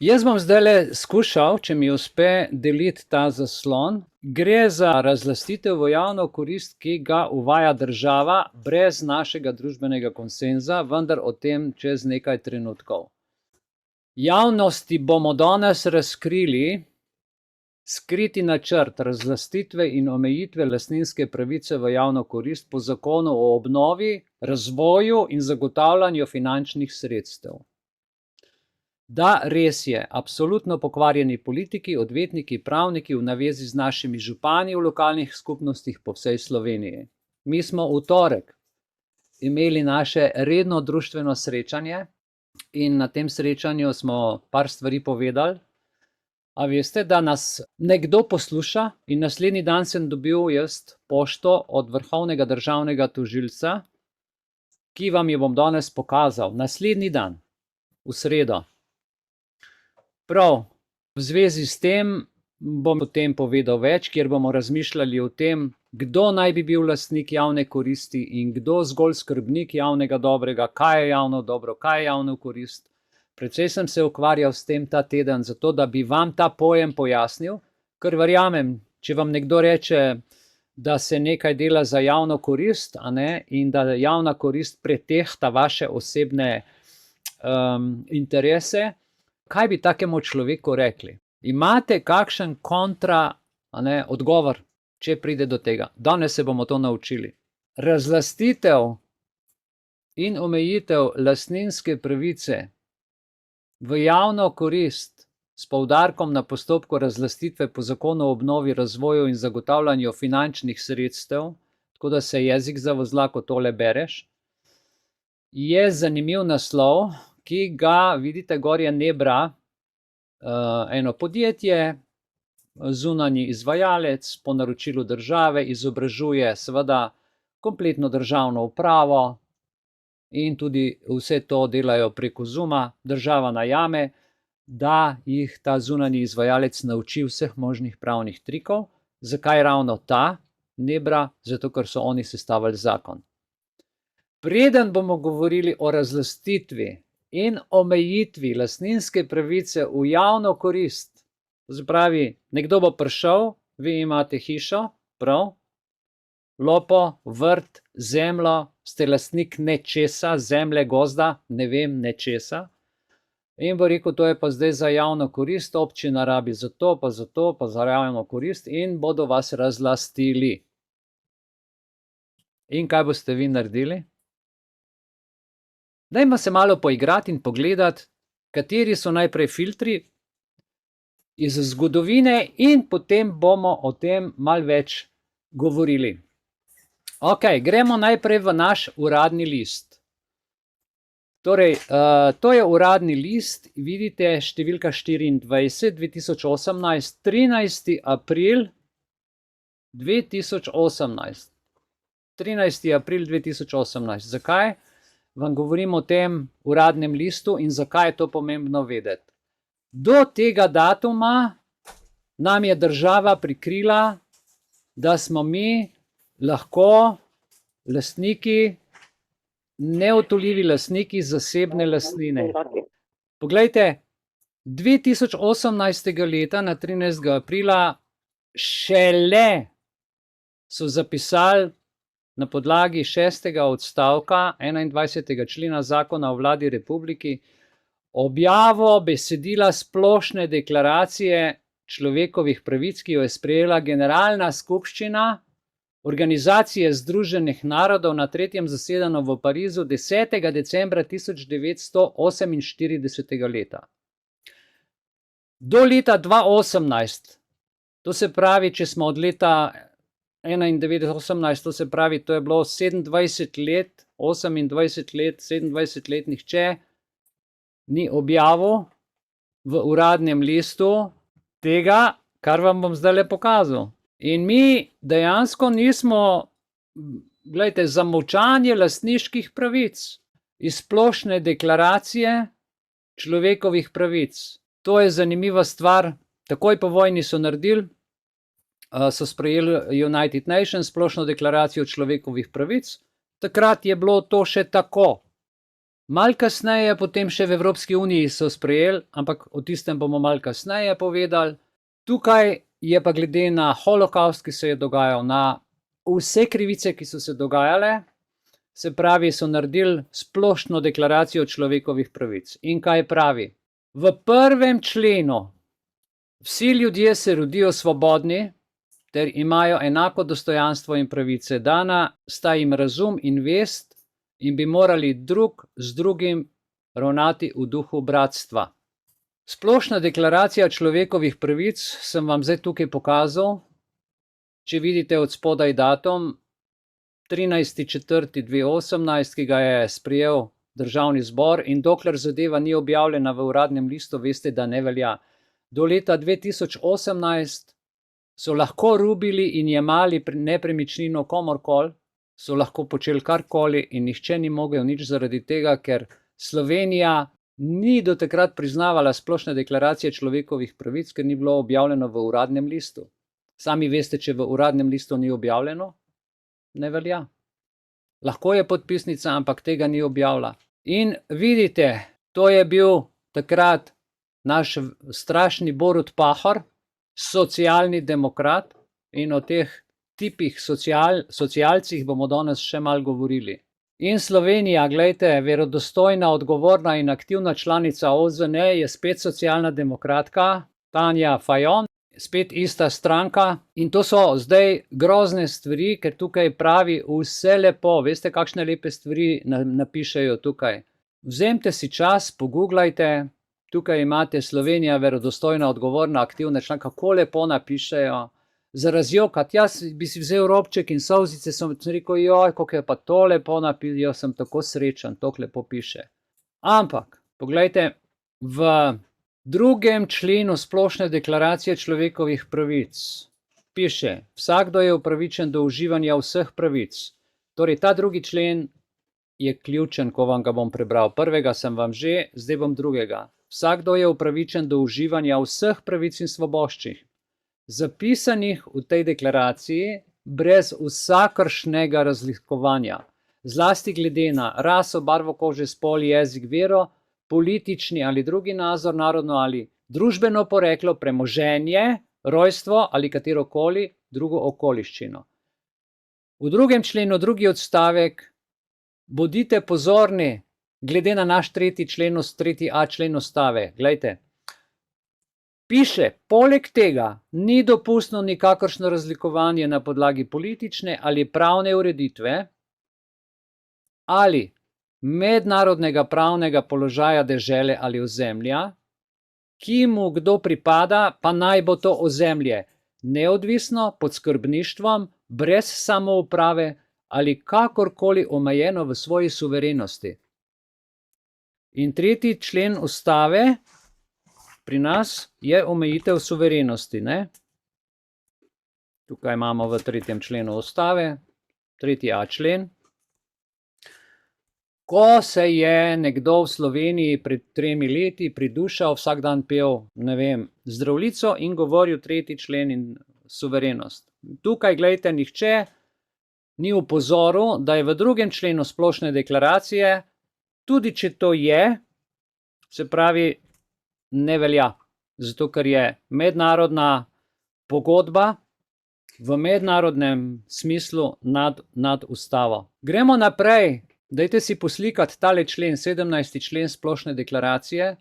Jaz bom zdajle skušal, če mi uspe deliti ta zaslon. Gre za razlastitev v javno korist, ki ga uvaja država brez našega družbenega konsenza, vendar o tem čez nekaj trenutkov. Javnosti bomo danes razkrili skriti načrt razlastitve in omejitve lastninske pravice v javno korist po zakonu o obnovi, razvoju in zagotavljanju finančnih sredstev. Da, res je, absolutno pokvarjeni politiki, odvetniki, pravniki v navezi z našimi župani v lokalnih skupnostih po vsej Sloveniji. Mi smo v torek imeli naše redno društveno srečanje in na tem srečanju smo par stvari povedali. A veste, da nas nekdo posluša in naslednji dan sem dobil jaz pošto od vrhovnega državnega tožilca, ki vam jo bom danes pokazal. Naslednji dan, v sredo. Prav, v zvezi s tem bom potem povedal več, kjer bomo razmišljali o tem, kdo naj bi bil lastnik javne koristi in kdo zgolj skrbnik javnega dobrega, kaj je javno dobro, kaj je javno korist. Precej sem se ukvarjal s tem ta teden, zato da bi vam ta pojem pojasnil, ker verjamem, če vam nekdo reče, da se nekaj dela za javno korist, in da javna korist pretehta vaše osebne interese, kaj bi takemu človeku rekli? Imate kakšen kontra odgovor, če pride do tega? Danes se bomo to naučili. Razlastitev in omejitev lastninske pravice v javno korist s poudarkom na postopku razlastitve po zakonu o obnovi, razvoju in zagotavljanju finančnih sredstev, tako da se jezik zavozla, ko tole bereš, je zanimiv naslov, ki ga, vidite, gor je Nebra, eno podjetje, zunanji izvajalec, po naročilu države, izobražuje seveda kompletno državno upravo in tudi vse to delajo preko Zooma, država najame, da jih ta zunanji izvajalec nauči vseh možnih pravnih trikov. Zakaj ravno ta Nebra? Zato, ker so oni sestavili zakon. Preden bomo govorili o razlastitvi in omejitvi lastninske pravice v javno korist, to se pravi, nekdo bo prišel, vi imate hišo, prav, lopo, vrt, zemljo, ste lastnik nečesa, zemlje, gozda, ne vem, nečesa, in bo rekel, to je pa zdaj za javno korist, občina rabi za to, pa za javno korist, in bodo vas razlastili. In kaj boste vi naredili? Dajmo se malo poigrati in pogledati, kateri so najprej filtri iz zgodovine in potem bomo o tem malo več govorili. Ok, gremo najprej v naš uradni list. Torej, to je uradni list, vidite, številka 24, 2018, 13. april 2018. 13. april 2018. Zakaj vam govorim o tem uradnem listu in zakaj je to pomembno vedeti? Do tega datuma nam je država prikrila, da smo mi lahko lastniki, neodtujljivi lastniki zasebne lastnine. Poglejte, 2018. leta na 13. aprila šele so zapisali na podlagi 6. odstavka 21. člena zakona o vladi republiki objavo besedila splošne deklaracije človekovih pravic, ki jo je sprejela Generalna skupščina Organizacije združenih narodov na 3. zasedanju v Parizu 10. decembra 1948. leta. Do leta 2018, to se pravi, če smo od leta 1991, to se pravi, to je bilo 27 let, 28 let, 27 let nihče ni objavil v uradnem listu tega, kar vam bom zdajle pokazal. In mi dejansko nismo, gledajte, zamolčanje lastniških pravic iz splošne deklaracije človekovih pravic. To je zanimiva stvar, takoj po vojni so naredili, so sprejeli United Nations, splošno deklaracijo človekovih pravic. Takrat je bilo to še tako. Mal kasneje, potem še v Evropski uniji so sprejeli, ampak o tistem bomo mal kasneje povedali. Tukaj je pa glede na holokaust, ki se je dogajal, na vse krivice, ki so se dogajale, se pravi, so naredili splošno deklaracijo človekovih pravic. In kaj pravi? V 1. členu vsi ljudje se rodijo svobodni ter imajo enako dostojanstvo in pravice. Dana sta jim razum in vest in bi morali drug z drugim ravnati v duhu bratstva. Splošna deklaracija človekovih pravic sem vam zdaj tukaj pokazal. Če vidite od spodaj datum, 13.4.2018, ki ga je sprejel Državni zbor, in dokler zadeva ni objavljena v Uradnem listu, veste, da ne velja. Do leta 2018 so lahko rubili in jemali nepremičnino komorkoli, so lahko počeli karkoli in nihče ni mogel nič zaradi tega, ker Slovenija ni do takrat priznavala splošne deklaracije človekovih pravic, ker ni bilo objavljeno v Uradnem listu. Sami veste, če v Uradnem listu ni objavljeno, ne velja. Lahko je podpisnica, ampak tega ni objavila. In vidite, to je bil takrat naš strašni Borut Pahor, socialni demokrat, in o teh tipih socialcih bomo danes še malo govorili. In Slovenija, glejte, verodostojna, odgovorna in aktivna članica OZN je spet socialna demokratka, Tanja Fajon, spet ista stranka, in to so zdaj grozne stvari, ker tukaj pravi vse lepo, veste, kakšne lepe stvari napišejo tukaj. Vzemite si čas, pogooglajte, tukaj imate Slovenija, verodostojna, odgovorna, aktivna članka, kako lepo napišejo. Za razjokat, jaz bi si vzel robček in solzice, sem rekel, joj, kako je pa to lepo napisal, jaz sem tako srečen, to lepo piše. Ampak, poglejte, v 2. členu splošne deklaracije človekovih pravic piše, vsakdo je upravičen do uživanja vseh pravic. Torej, ta 2. člen je ključen, ko vam ga bom prebral. Prvega sem vam že, zdaj bom drugega. Vsakdo je upravičen do uživanja vseh pravic in svoboščin, zapisanih v tej deklaraciji, brez vsakršnega razlikovanja, zlasti glede na raso, barvo kože, spol, jezik, vero, politični ali drugi nazor, narodno ali družbeno poreklo, premoženje, rojstvo ali katerokoli drugo okoliščino. V 2. členu, 2. odstavek, bodite pozorni, glede na naš 3. člen, 3.a člen Ustave, glejte, piše, poleg tega ni dopustno nikakršno razlikovanje na podlagi politične ali pravne ureditve ali mednarodnega pravnega položaja dežele ali ozemlja, ki mu kdo pripada, pa naj bo to ozemlje neodvisno, pod skrbništvom, brez samouprave ali kakorkoli omejeno v svoji suverenosti. In 3. člen Ustave pri nas je omejitev suverenosti, ne? Tukaj imamo v 3. členu Ustave, 3.a člen. Ko se je nekdo v Sloveniji pred 3 leti pridušal, vsak dan pel, ne vem, Zdravljico in govoril 3. člen in suverenost. Tukaj, glejte, nihče ni upozoril, da je v 2. členu splošne deklaracije, tudi če to je, se pravi, ne velja, zato ker je mednarodna pogodba v mednarodnem smislu nad Ustavo. Gremo naprej, dajte si poslikati tale člen, 17. člen splošne deklaracije,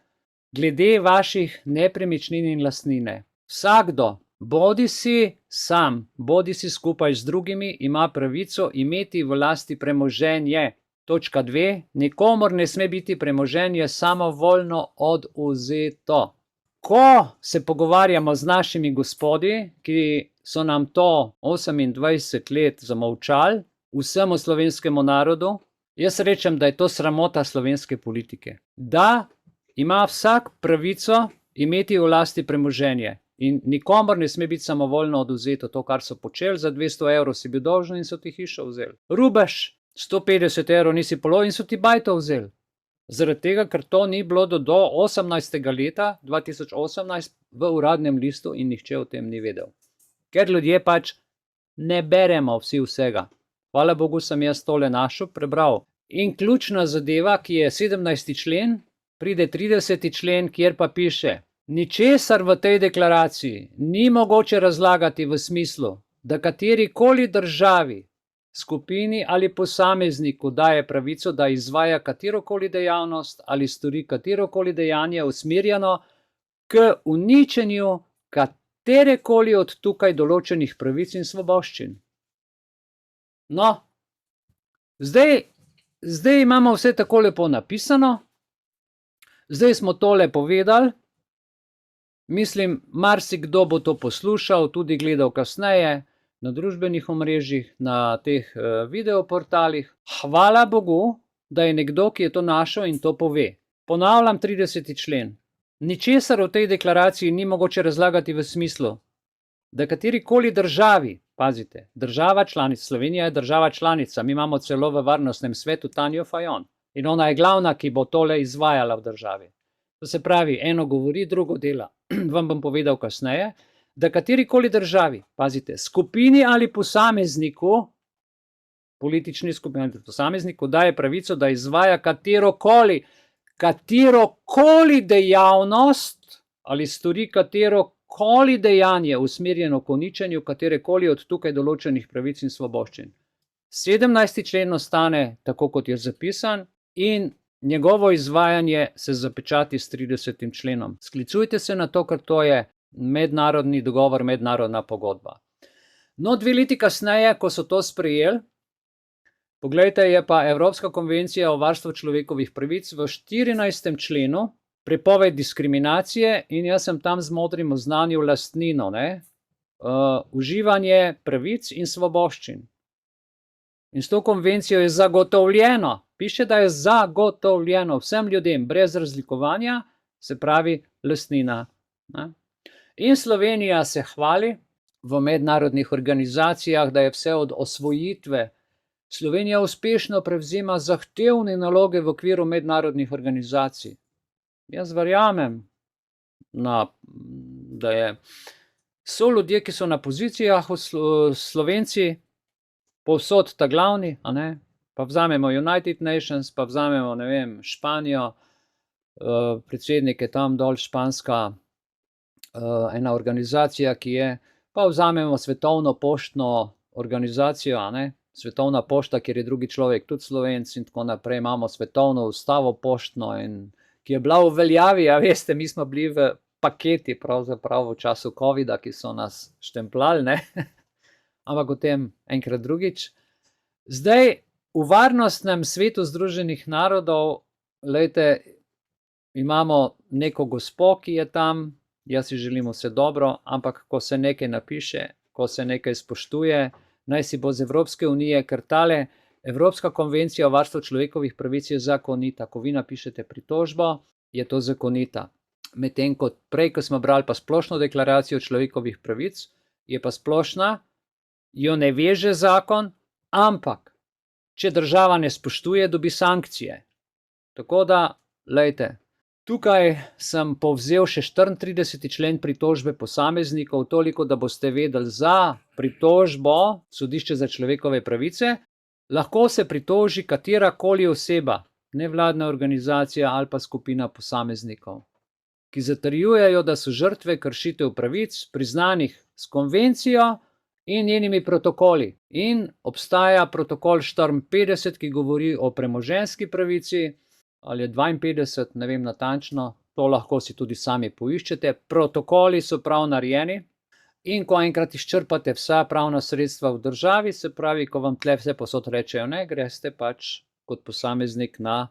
glede vaših nepremičnin in lastnine. Vsakdo, bodi si sam, bodi si skupaj z drugimi, ima pravico imeti v lasti premoženje. Točka 2. Nikomur ne sme biti premoženje samovoljno odvzeto. Ko se pogovarjamo z našimi gospodi, ki so nam to 28 let zamolčali, vsemu slovenskemu narodu, jaz rečem, da je to sramota slovenske politike. Da ima vsak pravico imeti v lasti premoženje in nikomur ne sme biti samovoljno odvzeto. To, kar so počeli, za 200 evrov si bil dolžen in so ti hišo vzeli. Rubež, 150 evrov nisi polo in so ti bajto vzeli. Zaradi tega, ker to ni bilo do 18. leta 2018 v Uradnem listu in nihče o tem ni vedel. Ker ljudje pač ne beremo vsi vsega. Hvala Bogu sem jaz tole našel, prebral. In ključna zadeva, ki je 17. člen, pride 30. člen, kjer pa piše: ničesar v tej deklaraciji ni mogoče razlagati v smislu, da katerikoli državi, skupini ali posamezniku daje pravico, da izvaja katerokoli dejavnost ali stori katerokoli dejanje usmerjeno k uničenju katerekoli od tukaj določenih pravic in svoboščin. No, zdaj imamo vse tako lepo napisano, zdaj smo tole povedali, mislim, marsikdo bo to poslušal, tudi gledal kasneje na družbenih omrežjih, na teh videoportalih. Hvala Bogu, da je nekdo, ki je to našel in to pove. Ponavljam 30. člen. Ničesar v tej deklaraciji ni mogoče razlagati v smislu, da katerikoli državi, pazite, država članica, Slovenija je država članica, mi imamo celo v varnostnem svetu Tanjo Fajon in ona je glavna, ki bo tole izvajala v državi. To se pravi, eno govori, drugo dela. Vam bom povedal kasneje, da katerikoli državi, pazite, skupini ali posamezniku, politični skupini ali posamezniku daje pravico, da izvaja katerokoli dejavnost ali stori katerokoli dejanje usmerjeno k uničenju katerekoli od tukaj določenih pravic in svoboščin. 17. člen ostane tako, kot je zapisan, in njegovo izvajanje se zapečati s 30. členom. Sklicujte se na to, ker to je mednarodni dogovor, mednarodna pogodba. No, 2 leti kasneje, ko so to sprejeli, poglejte, je pa Evropska konvencija o varstvu človekovih pravic v 14. členu prepoved diskriminacije in jaz sem tam z modrim oznanil lastnino, uživanje pravic in svoboščin. In s to konvencijo je zagotovljeno, piše, da je zagotovljeno vsem ljudem brez razlikovanja, se pravi lastnina. In Slovenija se hvali v mednarodnih organizacijah, da je vse od osvojitve. Slovenija uspešno prevzema zahtevne naloge v okviru mednarodnih organizacij. Jaz verjamem, da so ljudje, ki so na pozicijah, Slovenci, povsod ta glavni, pa vzamemo United Nations, pa vzamemo, ne vem, Španijo, predsednik je tam dol španska, ena organizacija, ki je, pa vzamemo Svetovno poštno organizacijo, Svetovna pošta, kjer je drugi človek tudi Slovenc in tako naprej, imamo Svetovno ustavo poštno, ki je bila v veljavi, a veste, mi smo bili v paketi pravzaprav v času covida, ki so nas štempljali, ampak o tem enkrat drugič. Zdaj, v Varnostnem svetu Združenih narodov, glejte, imamo neko gospo, ki je tam, jaz si želim vse dobro, ampak ko se nekaj napiše, ko se nekaj spoštuje, naj si bo z Evropske unije, ker tale Evropska konvencija o varstvu človekovih pravic je zakonita. Ko vi napišete pritožbo, je to zakonita. Medtem kot prej, ko smo brali pa splošno deklaracijo človekovih pravic, je pa splošna, jo ne veže zakon, ampak če država ne spoštuje, dobi sankcije. Tako da, glejte, tukaj sem povzel še 34. člen pritožbe posameznikov, toliko, da boste vedeli, za pritožbo sodišče za človekove pravice lahko se pritoži katerakoli oseba, nevladna organizacija ali pa skupina posameznikov, ki zatrjujejo, da so žrtve kršitev pravic priznanih s konvencijo in njenimi protokoli. In obstaja protokol 54, ki govori o premoženjski pravici, ali je 52, ne vem natančno, to lahko si tudi sami poiščete. Protokoli so prav narejeni in ko enkrat izčrpate vsa pravna sredstva v državi, se pravi, ko vam tle vse posod rečejo ne, greste pač kot posameznik na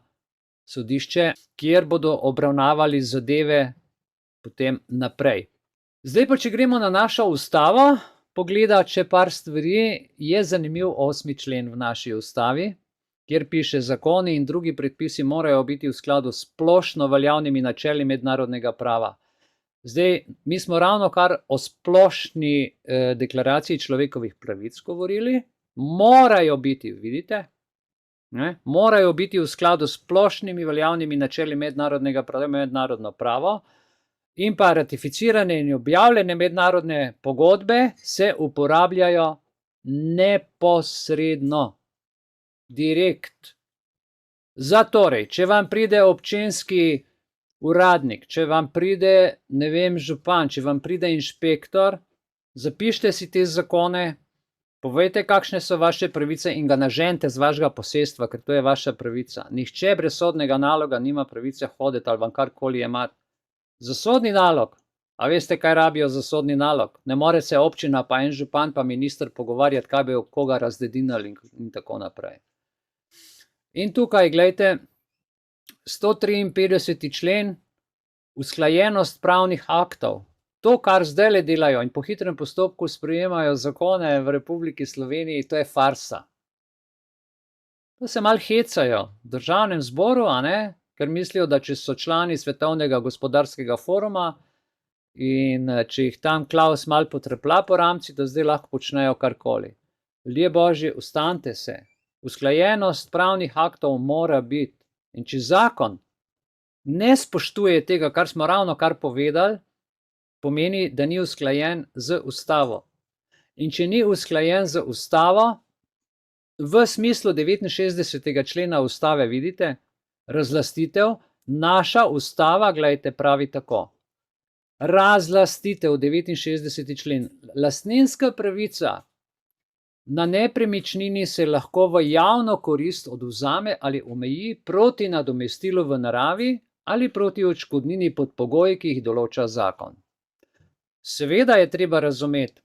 sodišče, kjer bodo obravnavali zadeve potem naprej. Zdaj pa, če gremo na našo ustavo, pogledati še par stvari, je zanimiv 8. člen v naši ustavi, kjer piše: zakoni in drugi predpisi morajo biti v skladu s splošno veljavnimi načeli mednarodnega prava. Zdaj, mi smo ravnokar o splošni deklaraciji človekovih pravic govorili, morajo biti, vidite, morajo biti v skladu s splošnimi veljavnimi načeli mednarodnega prava, mednarodno pravo, in pa ratificirane in objavljene mednarodne pogodbe se uporabljajo neposredno, direkt. Zatorej, če vam pride občinski uradnik, če vam pride, ne vem, župan, če vam pride inšpektor, zapišite si te zakone, povejte, kakšne so vaše pravice in ga naženite z vašega posestva, ker to je vaša pravica. Nihče brez sodnega naloga nima pravice hoditi ali vam karkoli jemati. Za sodni nalog, a veste, kaj rabijo za sodni nalog? Ne more se občina pa en župan pa minister pogovarjati, kaj bi koga razdedinali in tako naprej. In tukaj, gledajte, 153. člen, usklajenost pravnih aktov. To, kar zdaj delajo in po hitrem postopku sprejemajo zakone v Republiki Sloveniji, to je farsa. To se malo hecajo v državnem zboru, a ne? Ker mislijo, da če so člani Svetovnega gospodarskega foruma in če jih tam Klaus malo potreplja po ramci, da zdaj lahko počnejo karkoli. Ljudje božji, ustanite se. Usklajenost pravnih aktov mora biti. In če zakon ne spoštuje tega, kar smo ravno kar povedali, pomeni, da ni usklajen z ustavo. In če ni usklajen z ustavo, v smislu 69. člena ustave, vidite, razlastitev, naša ustava, gledajte, pravi tako. Razlastitev, 69. člen, lastninska pravica na nepremičnini se lahko v javno korist odvzame ali omeji proti nadomestilu v naravi ali proti odškodnini pod pogoji, ki jih določa zakon. Seveda je treba razumeti,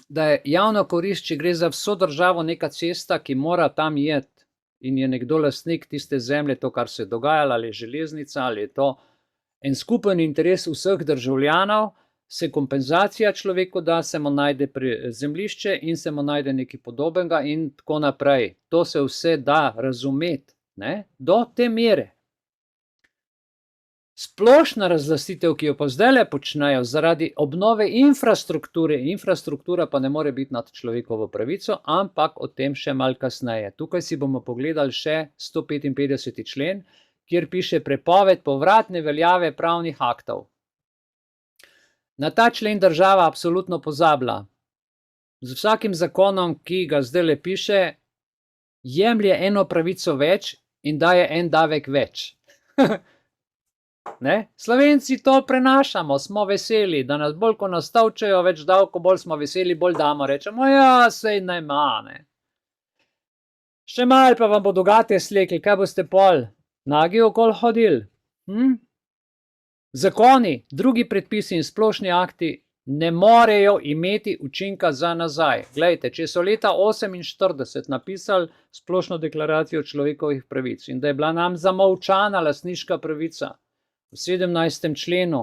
da je javno korist, če gre za vso državo neka cesta, ki mora tam iti in je nekdo lastnik tiste zemlje, to, kar se je dogajalo, ali je železnica, ali je to en skupen interes vseh državljanov, se kompenzacija človeku da, se mu najde zemljišče in se mu najde nekaj podobnega in tako naprej. To se vse da razumeti, ne? Do te mere. Splošna razlastitev, ki jo pa zdajle počnejo zaradi obnove infrastrukture, infrastruktura pa ne more biti nad človekovo pravico, ampak o tem še malo kasneje. Tukaj si bomo pogledali še 155. člen, kjer piše prepoved povratne veljave pravnih aktov. Na ta člen država absolutno pozablja. Z vsakim zakonom, ki ga zdajle piše, jemlje eno pravico več in daje en davek več. Ne? Slovenci to prenašamo, smo veseli, da nas bolj ko nas tavčejo, več davko, bolj smo veseli, bolj damo, rečemo, ja, sej najmane. Še malo pa vam bodo gate slekli, kaj boste pol, nagi okol hodili? Zakoni, drugi predpisi in splošni akti ne morejo imeti učinka za nazaj. Glejte, če so leta 1948 napisali splošno deklaracijo človekovih pravic in da je bila nam zamolčana lastniška pravica, v 17. členu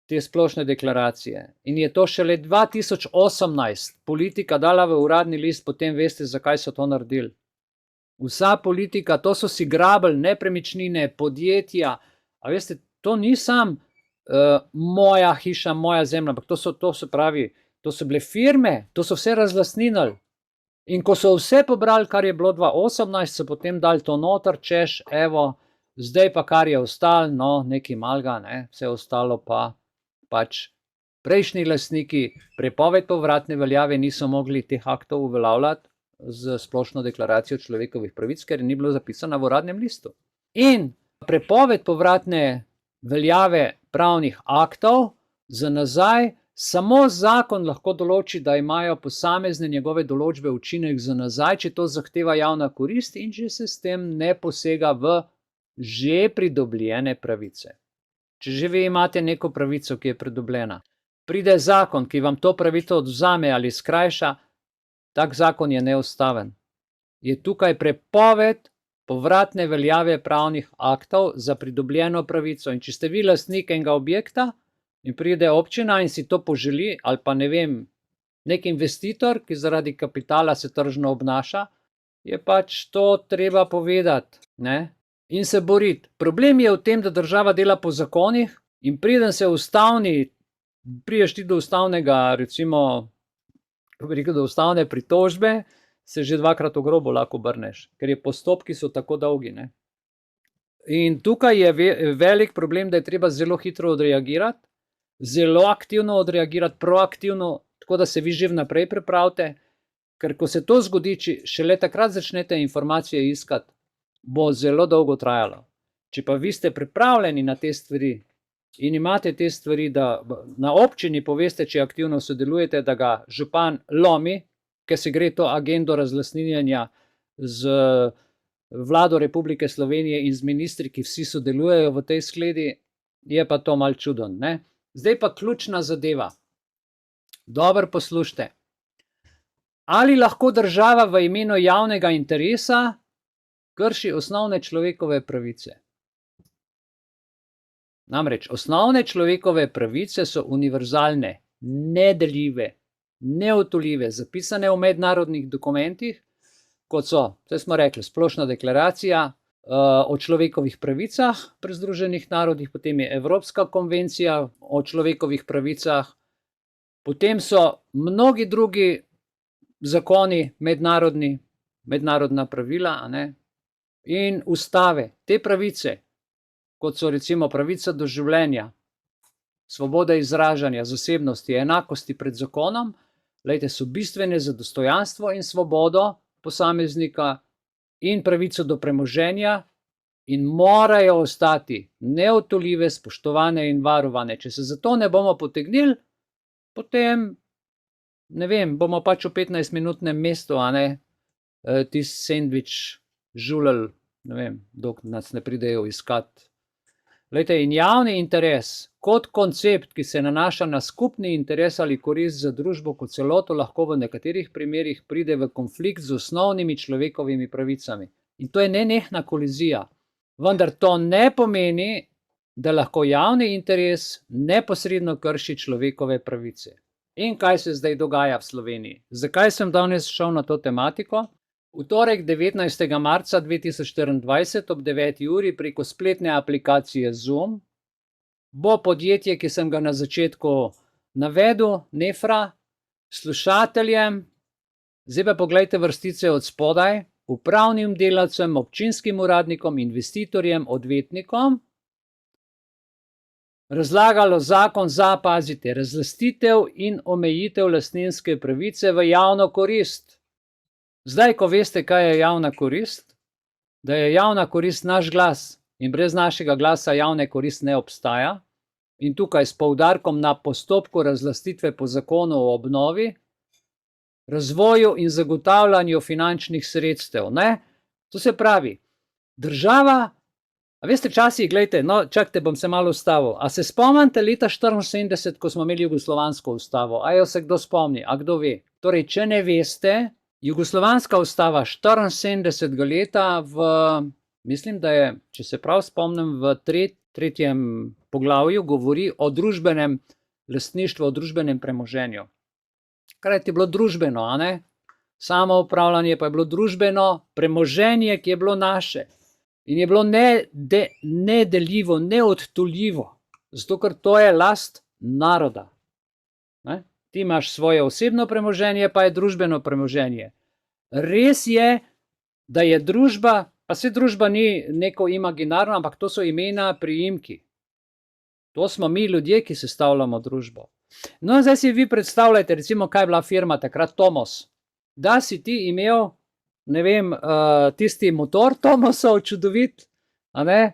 te splošne deklaracije in je to šele 2018 politika dala v uradni list, potem veste, zakaj so to naredili. Vsa politika, to so si grabili nepremičnine, podjetja, a veste, to ni sam moja hiša, moja zemlja, ampak to so bile firme, to so vse razlastninili. In ko so vse pobrali, kar je bilo 2018, so potem dali to noter, češ, evo, zdaj pa kar je ostalo, no, nekaj malga, ne, vse ostalo pa pač prejšnji lastniki prepoved povratne veljave niso mogli teh aktov uveljavljati z splošno deklaracijo človekovih pravic, ker ni bilo zapisano v uradnem listu. In prepoved povratne veljave pravnih aktov za nazaj, samo zakon lahko določi, da imajo posamezne njegove določbe učinek za nazaj, če to zahteva javna korist in če se s tem ne posega v že pridobljene pravice. Če že vi imate neko pravico, ki je pridobljena, pride zakon, ki vam to pravico odvzame ali skrajša, tak zakon je neustaven. Je tukaj prepoved povratne veljave pravnih aktov za pridobljeno pravico. In če ste vi lastnik enega objekta in pride občina in si to poželi, ali pa ne vem, nek investitor, ki zaradi kapitala se tržno obnaša, je pač to treba povedati, ne? In se boriti. Problem je v tem, da država dela po zakonih in preden se prideš ti do ustavnega, recimo, kako bi rekel, do ustavne pritožbe, se že dvakrat v grobo lahko obrneš, ker je postopki so tako dolgi, ne. In tukaj je velik problem, da je treba zelo hitro odreagirati, zelo aktivno odreagirati, proaktivno, tako da se vi že vnaprej pripravite, ker ko se to zgodi, šele takrat začnete informacije iskati, bo zelo dolgo trajalo. Če pa vi ste pripravljeni na te stvari in imate te stvari, da na občini poveste, če aktivno sodelujete, da ga župan lomi, ker se gre to agendo razlastninjanja z vlado Republike Slovenije in z ministri, ki vsi sodelujejo v tej skledi, je pa to malo čudno, ne? Zdaj pa ključna zadeva. Dobro poslušajte. Ali lahko država v imenu javnega interesa krši osnovne človekove pravice? Namreč, osnovne človekove pravice so univerzalne, nedeljive, neodtujljive, zapisane v mednarodnih dokumentih, kot so, vse smo rekli, Splošna deklaracija o človekovih pravicah pri Združenih narodih, potem je Evropska konvencija o človekovih pravicah, potem so mnogi drugi zakoni mednarodni, mednarodna pravila, a ne? In ustave, te pravice, kot so recimo pravica do življenja, svoboda izražanja, zasebnosti, enakosti pred zakonom, glejte, so bistvene za dostojanstvo in svobodo posameznika in pravico do premoženja in morajo ostati neodtujljive, spoštovane in varovane. Če se za to ne bomo potegnili, potem, ne vem, bomo pač v 15-minutnem mestu, a ne, tisti sendvič žulali, ne vem, dokler nas ne pridejo iskat. Glejte, in javni interes kot koncept, ki se nanaša na skupni interes ali korist za družbo kot celoto, lahko v nekaterih primerih pride v konflikt z osnovnimi človekovimi pravicami. In to je nenehna kolizija. Vendar to ne pomeni, da lahko javni interes neposredno krši človekove pravice. In kaj se zdaj dogaja v Sloveniji? Zakaj sem danes šel na to tematiko? V torek 19. marca 2024 ob 9. uri preko spletne aplikacije Zoom bo podjetje, ki sem ga na začetku navedel, Nefra, slušateljem, zdaj pa poglejte vrstice od spodaj, upravnim delavcem, občinskim uradnikom, investitorjem, odvetnikom, razlagalo zakon za, pazite, razlastitev in omejitev lastninske pravice v javno korist. Zdaj, ko veste, kaj je javna korist, da je javna korist naš glas in brez našega glasa javne korist ne obstaja, in tukaj s poudarkom na postopku razlastitve po zakonu o obnovi, razvoju in zagotavljanju finančnih sredstev, ne? To se pravi, država, a veste, včasih, glejte, no, čakajte, bom se malo ustavil, a se spomnite leta 1974, ko smo imeli jugoslovansko ustavo, a jo se kdo spomni, a kdo ve? Torej, če ne veste, jugoslovanska ustava 74. leta mislim, da je, če se prav spomnim, v tretjem poglavju govori o družbenem lastništvu, o družbenem premoženju. Krat je bilo družbeno, a ne? Samo upravljanje pa je bilo družbeno premoženje, ki je bilo naše. In je bilo nedeljivo, neodtujljivo, zato ker to je last naroda. Ne? Ti imaš svoje osebno premoženje, pa je družbeno premoženje. Res je, da je družba, pa se družba ni neko imaginarno, ampak to so imena, priimki. To smo mi ljudje, ki sestavljamo družbo. No, zdaj si vi predstavljajte, recimo, kaj je bila firma takrat Tomos. Da si ti imel, ne vem, tisti motor Tomosov, čudovit, a ne?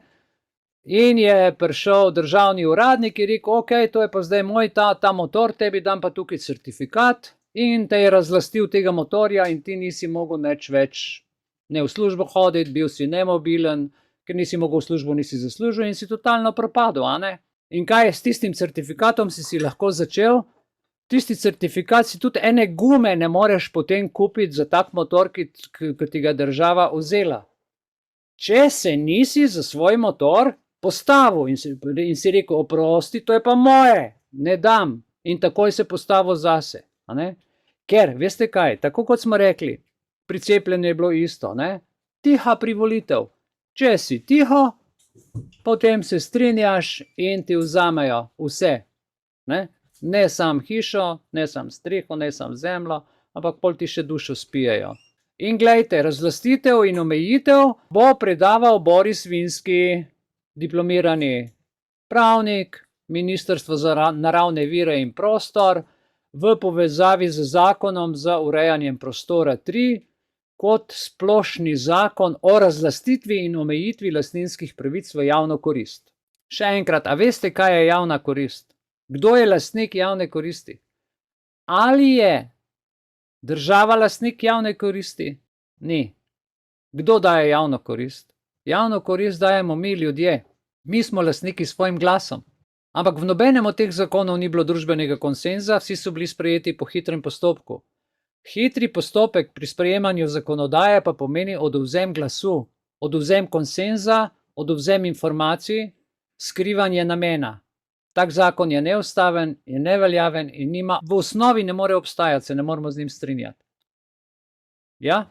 In je prišel državni uradnik in rekel, ok, to je pa zdaj moj ta motor, tebi dam pa tukaj certifikat in te je razlastil tega motorja in ti nisi mogel nič več ne v službo hoditi, bil si nemobilen, ker nisi mogel v službo, nisi zaslužil in si totalno propadel, a ne? In kaj je s tistim certifikatom si lahko začel? Tisti certifikat si tudi ene gume ne moreš potem kupiti za tak motor, ki ti ga država vzela. Če se nisi za svoj motor postavil in si rekel, oprosti, to je pa moje, ne dam. In takoj se postavil zase. A ne? Ker, veste kaj, tako kot smo rekli, pri cepljenju je bilo isto, ne? Tiha privolitev. Če si tiho, potem se strinjaš in ti vzamejo vse. Ne sam hišo, ne sam streho, ne sam zemljo, ampak pol ti še dušo spijejo. In glejte, razlastitev in omejitev bo predaval Boris Vinski, diplomirani pravnik, Ministrstvo za naravne vire in prostor, v povezavi z zakonom za urejanjem prostora 3, kot splošni zakon o razlastitvi in omejitvi lastninskih pravic v javno korist. Še enkrat, a veste, kaj je javna korist? Kdo je lastnik javne koristi? Ali je država lastnik javne koristi? Ni. Kdo daje javno korist? Javno korist dajemo mi, ljudje. Mi smo lastniki s svojim glasom. Ampak v nobenem od teh zakonov ni bilo družbenega konsenza, vsi so bili sprejeti po hitrem postopku. Hitri postopek pri sprejemanju zakonodaje pa pomeni odvzem glasu, odvzem konsenza, odvzem informacij, skrivanje namena. Tak zakon je neustaven, je neveljaven in nima, v osnovi ne more obstajati, se ne moramo z njim strinjati. Ja?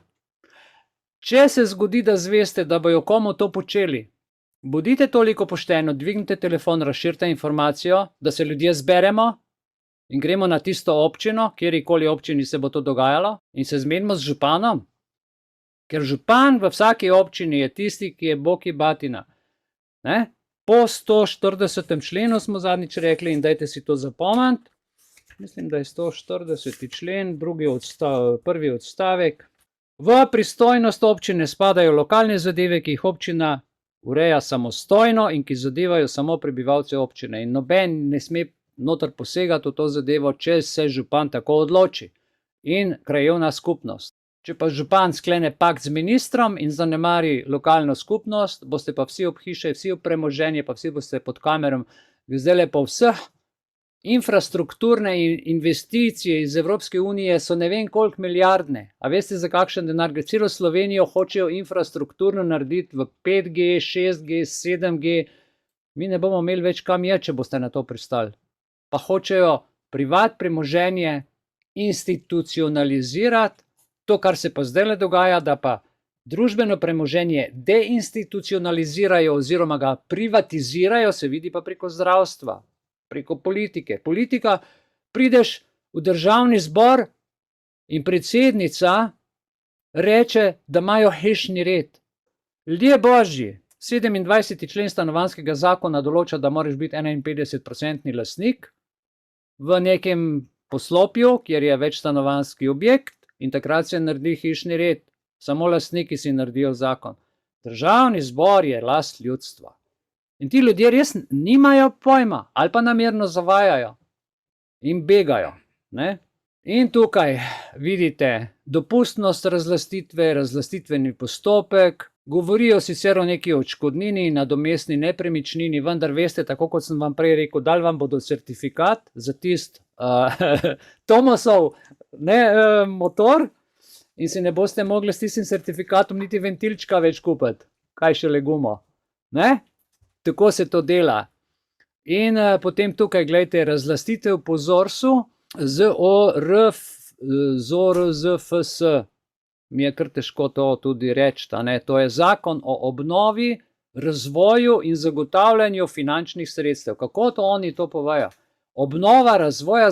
Če se zgodi, da zveste, da bojo komu to počeli, bodite toliko pošteno, dvignite telefon, razširite informacijo, da se ljudje zberemo in gremo na tisto občino, kjerikoli občini se bo to dogajalo, in se zmenimo z županom. Ker župan v vsaki občini je tisti, ki je boki batina. Ne? Po 140. členu smo zadnjič rekli, in dajte si to zapomniti, mislim, da je 140. člen, prvi odstavek. V pristojnost občine spadajo lokalne zadeve, ki jih občina ureja samostojno in ki zadevajo samo prebivalce občine. In noben ne sme noter posegati v to zadevo, če se župan tako odloči. In krajevna skupnost. Če pa župan sklene pakt z ministrom in zanemari lokalno skupnost, boste pa vsi ob hiše, vsi ob premoženje, pa vsi boste pod kamerom. Zdajle pa vseh infrastrukturne investicije iz Evropske unije so ne vem koliko milijardne. A veste, za kakšen denar gre? Celo Slovenijo hočejo infrastrukturno narediti v 5G, 6G, 7G. Mi ne bomo imeli več kam je, če boste na to pristali. Pa hočejo privat premoženje institucionalizirati. To, kar se pa zdaj dogaja, da pa družbeno premoženje deinstitucionalizirajo oziroma ga privatizirajo, se vidi pa preko zdravstva, preko politike. Politika, prideš v državni zbor in predsednica reče, da imajo hišni red. Ljudje božji, 27. člen stanovanjskega zakona določa, da moraš biti 51% lastnik v nekem poslopju, kjer je večstanovanjski objekt. In takrat se naredi hišni red. Samo lastniki si naredijo zakon. Državni zbor je last ljudstva. In ti ljudje res nimajo pojma, ali pa namerno zavajajo in begajo. Ne? In tukaj vidite dopustnost razlastitve, razlastitveni postopek, govorijo sicer o neki odškodnini, nadomestni nepremičnini, vendar veste, tako kot sem vam prej rekel, dali vam bodo certifikat za tist Thomasov motor in si ne boste mogli s tistim certifikatom niti ventilčka več kupiti. Kaj šele gumo. Ne? Tako se to dela. In potem tukaj, gledajte, razlastitev po ZORS-u, ZORZFS. Mi je kar težko to tudi reči. To je zakon o obnovi, razvoju in zagotavljanju finančnih sredstev. Kako to oni to povejo? Obnova, razvoja,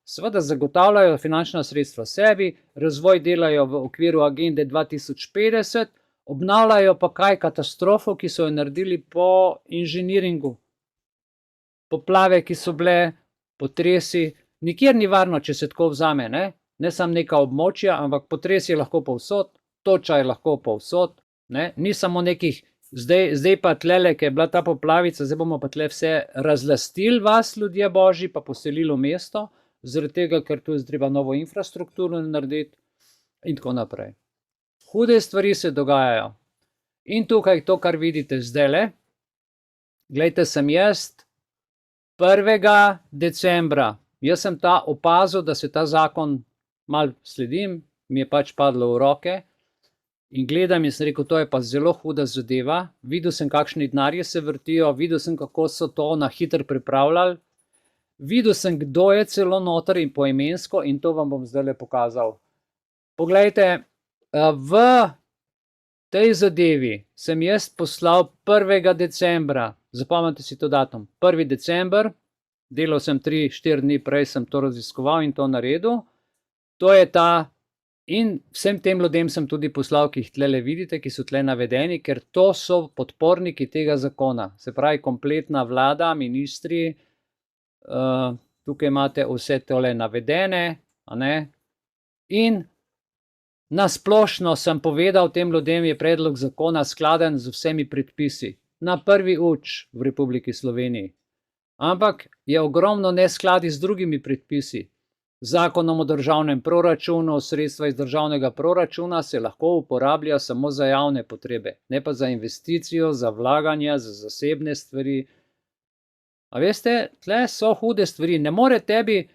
seveda zagotavljajo finančna sredstva sebi, razvoj delajo v okviru agende 2050, obnavljajo pa kaj katastrofo, ki so jo naredili po inženiringu. Poplave, ki so bile, potresi, nikjer ni varno, če se tako vzame, ne samo neka območja, ampak potres je lahko povsod, toča je lahko povsod, ni samo nekih. Zdaj pa tlele, ki je bila ta poplavica, zdaj bomo pa tle vse razlastili vas, ljudje božji, pa poselili v mesto, zaradi tega, ker tu je treba novo infrastrukturo narediti in tako naprej. Hude stvari se dogajajo. In tukaj to, kar vidite zdajle, glejte, sem jaz 1. decembra, jaz sem opazil, da se ta zakon malo sledim, mi je pač padlo v roke, in gledam in sem rekel, to je pa zelo huda zadeva, videl sem, kakšni denarji se vrtijo, videl sem, kako so to na hitro pripravljali, videl sem, kdo je celo noter in poimensko in to vam bom zdajle pokazal. Poglejte, v tej zadevi sem jaz poslal 1. decembra, zapomnite si to datum, 1. december, delal sem 3-4 dni prej, sem to raziskoval in to naredil, to je ta. In vsem tem ljudem sem tudi poslal, ki jih tlele vidite, ki so tle navedeni, ker to so podporniki tega zakona. Se pravi, kompletna vlada, ministri, tukaj imate vse tole navedene, in Na splošno sem povedal tem ljudem, je predlog zakona skladen z vsemi predpisi. Na prvi uč v Republiki Sloveniji. Ampak je ogromno neskladij z drugimi predpisi. Zakonom o državnem proračunu, sredstva iz državnega proračuna se lahko uporablja samo za javne potrebe, ne pa za investicijo, za vlaganja, za zasebne stvari. A veste, tle so hude stvari. Ne more tebi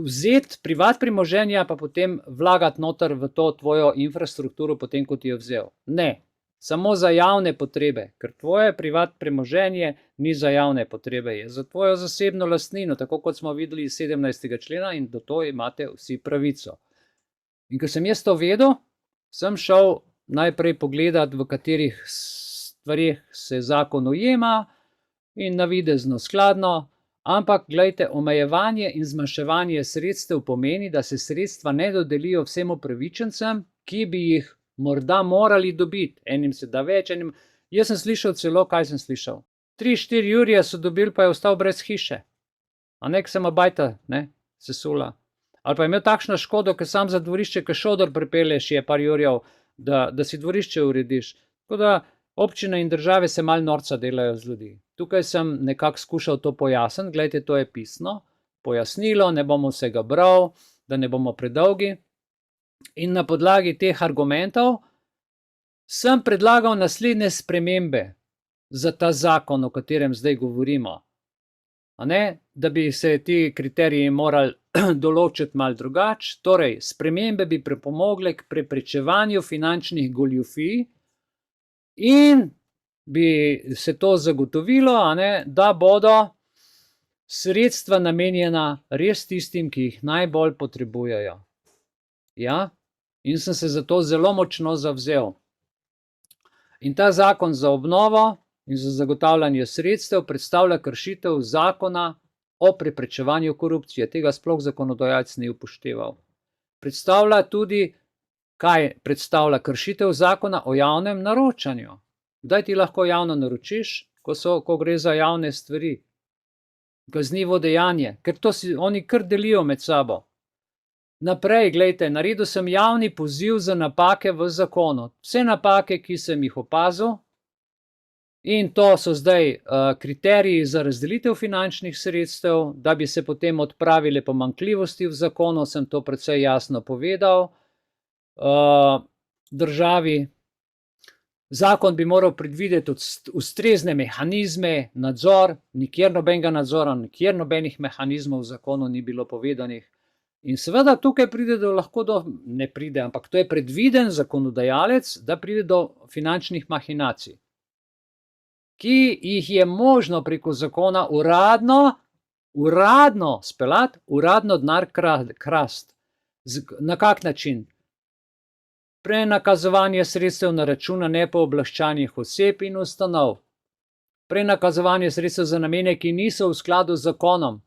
vzeti privat premoženja, pa potem vlagati noter v to tvojo infrastrukturo, potem ko ti jo vzel. Ne, samo za javne potrebe, ker tvoje privat premoženje ni za javne potrebe, je za tvojo zasebno lastnino, tako kot smo videli iz 17. člena in do to imate vsi pravico. In ko sem jaz to vedel, sem šel najprej pogledati, v katerih stvarih se zakon ujema in navidezno skladno. Ampak, glejte, omejevanje in zmanjševanje sredstev pomeni, da se sredstva ne dodelijo vsem upravičencem, ki bi jih morda morali dobiti. Enim se da več, enim... Jaz sem slišal celo, kaj sem slišal. 3-4 jurje so dobili, pa je ostal brez hiše. A nek sem obajta, ne, sesula. Ali pa je imel takšno škodo, ker sam za dvorišče, ker šodor pripelješ, je par jurjev, da si dvorišče urediš. Tako da občine in države se malo norca delajo z ljudi. Tukaj sem nekako skušal to pojasniti, gledajte, to je pisno, pojasnilo, ne bomo vsega bral, da ne bomo predolgi. In na podlagi teh argumentov sem predlagal naslednje spremembe za ta zakon, o katerem zdaj govorimo. A ne, da bi se ti kriteriji morali določiti malo drugače, torej spremembe bi pripomogle k preprečevanju finančnih goljufij in bi se to zagotovilo, a ne, da bodo sredstva namenjena res tistim, ki jih najbolj potrebujejo. Ja, in sem se za to zelo močno zavzel. In ta zakon za obnovo in za zagotavljanje sredstev predstavlja kršitev zakona o preprečevanju korupcije. Tega sploh zakonodajalec ni upošteval. Predstavlja tudi, kaj predstavlja kršitev zakona o javnem naročanju. Kdaj ti lahko javno naročiš, ko gre za javne stvari? Kaznivo dejanje, ker to si oni kar delijo med sabo. Naprej, gledajte, naredil sem javni poziv za napake v zakonu. Vse napake, ki sem jih opazil, in to so zdaj kriteriji za razdelitev finančnih sredstev, da bi se potem odpravile pomanjkljivosti v zakonu, sem to precej jasno povedal državi. Zakon bi moral predvideti ustrezne mehanizme, nadzor, nikjer nobenega nadzora, nikjer nobenih mehanizmov v zakonu ni bilo povedanih. In seveda tukaj ampak to je predviden zakonodajalec, da pride do finančnih mahinacij, ki jih je možno preko zakona uradno speljati, uradno denar krasti. Na kak način? Prenakazovanje sredstev na račune nepooblaščenih oseb in ustanov. Prenakazovanje sredstev za namene, ki niso v skladu z zakonom.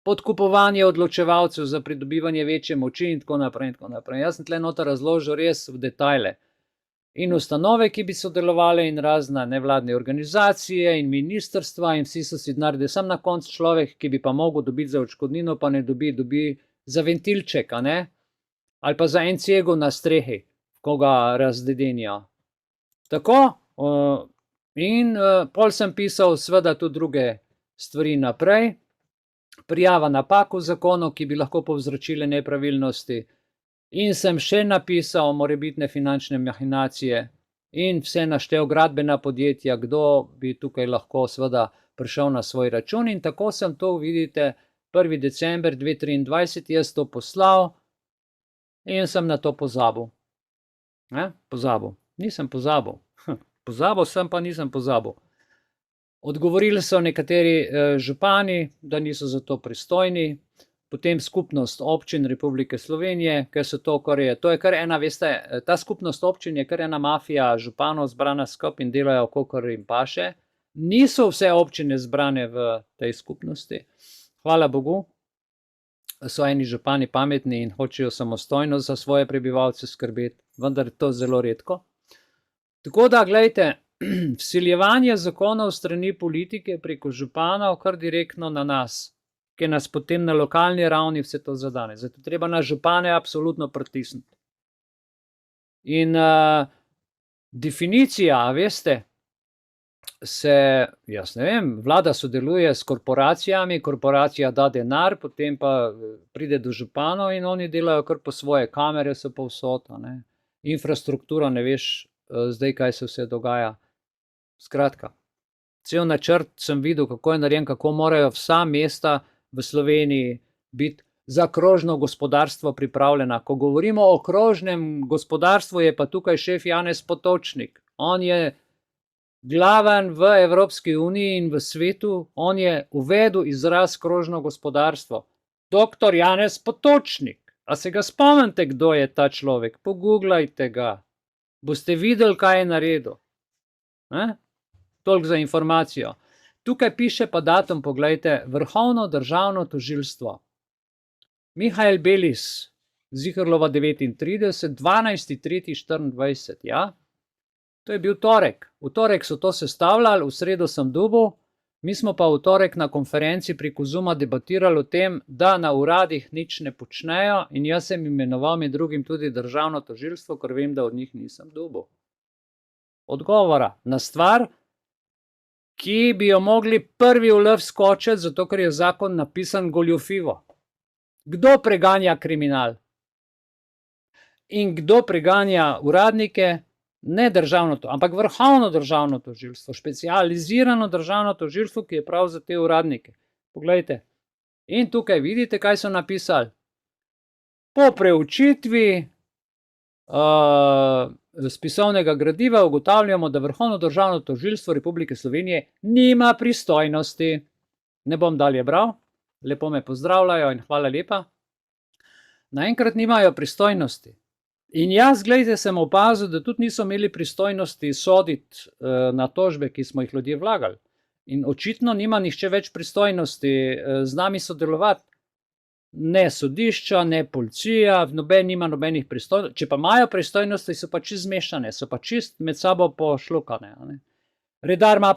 Podkupovanje odločevalcev za pridobivanje večje moči in tako naprej in tako naprej. Jaz sem tle noter razložil res v detajle. In ustanove, ki bi sodelovali, in razne nevladne organizacije in ministrstva, in vsi so si denar, da je sam na koncu človek, ki bi pa mogel dobiti za odškodnino, pa ne dobi za ventilček, a ne? Ali pa za en cegel na strehi, ko ga razdedenijo. Tako, in pol sem pisal seveda tudi druge stvari naprej. Prijava napak v zakonu, ki bi lahko povzročile nepravilnosti. In sem še napisal morebitne finančne mahinacije in vse naštel gradbena podjetja, kdo bi tukaj lahko seveda prišel na svoj račun. In tako sem to, vidite, 1. december 2023 jaz to poslal. In sem na to pozabil. Pozabil. Nisem pozabil. Pozabil sem, pa nisem pozabil. Odgovorili so nekateri župani, da niso za to pristojni. Potem skupnost občin Republike Slovenije, ker so to, to je kar ena, veste, ta skupnost občin je kar ena mafija županov zbrana skupaj in delajo, kakor jim paše. Niso vse občine zbrane v tej skupnosti. Hvala Bogu. So eni župani pametni in hočejo samostojno za svoje prebivalce skrbeti, vendar je to zelo redko. Tako da, gledajte, vsiljevanje zakonov strani politike preko županov kar direktno na nas, ki nas potem na lokalni ravni vse to zadane. Zato treba na župane absolutno pritisniti. In definicija, veste, jaz ne vem, vlada sodeluje s korporacijami, korporacija da denar, potem pa pride do županov in oni delajo kar po svoje, kamere so povsod, infrastruktura, ne veš zdaj, kaj se vse dogaja. Skratka, cel načrt sem videl, kako je narejen, kako morajo vsa mesta v Sloveniji biti za krožno gospodarstvo pripravljena. Ko govorimo o krožnem gospodarstvu, je pa tukaj šef Janez Potočnik. On je glaven v Evropski uniji in v svetu, on je uvedel izraz krožno gospodarstvo. Doktor Janez Potočnik. A se ga spomnite, kdo je ta človek? Pogooglajte ga. Boste videli, kaj je naredil. Toliko za informacijo. Tukaj piše pa datum, poglejte, Vrhovno državno tožilstvo. Mihajl Belis, Ziherlova 39, 12.3.24, ja. To je bil torek. V torek so to sestavljali, v sredo sem dobil, mi smo pa v torek na konferenci preko Zooma debatirali o tem, da na uradih nič ne počnejo in jaz sem imenoval med drugim tudi državno tožilstvo, ker vem, da od njih nisem dobil odgovora na stvar, ki bi jo mogli prvi v lov skočiti, zato ker je zakon napisan goljufivo. Kdo preganja kriminal? In kdo preganja uradnike? Ne državno, ampak vrhovno državno tožilstvo, specializirano državno tožilstvo, ki je prav za te uradnike. Poglejte. In tukaj vidite, kaj so napisali. Po preučitvi spisovnega gradiva ugotavljamo, da Vrhovno državno tožilstvo Republike Slovenije nima pristojnosti. Ne bom dalje bral. Lepo me pozdravljajo in hvala lepa. Naenkrat nimajo pristojnosti. In jaz, gledajte, sem opazil, da tudi niso imeli pristojnosti soditi na tožbe, ki smo jih ljudje vlagali. In očitno nima nihče več pristojnosti z nami sodelovati. Ne sodišča, ne policija, noben nima nobenih pristojnosti. Če pa imajo pristojnosti, so pa čist zmešane, so pa čist med sabo pošlukane. Redar ima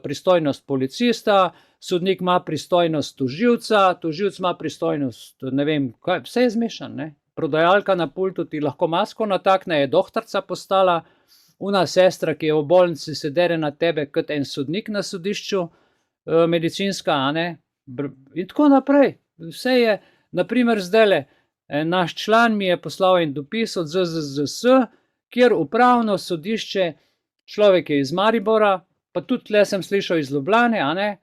pristojnost policista, sodnik ima pristojnost tožilca, tožilc ima pristojnost, ne vem, kaj, vse je zmešan, ne? Prodajalka na pultu ti lahko masko natakne, je dohtarca postala, una sestra, ki je v bolnici, se dere na tebe kot en sodnik na sodišču, medicinska, in tako naprej. Vse je, naprimer zdajle, naš član mi je poslal en dopis od ZZZS, kjer upravno sodišče, človek je iz Maribora, pa tudi tle sem slišal iz Ljubljane,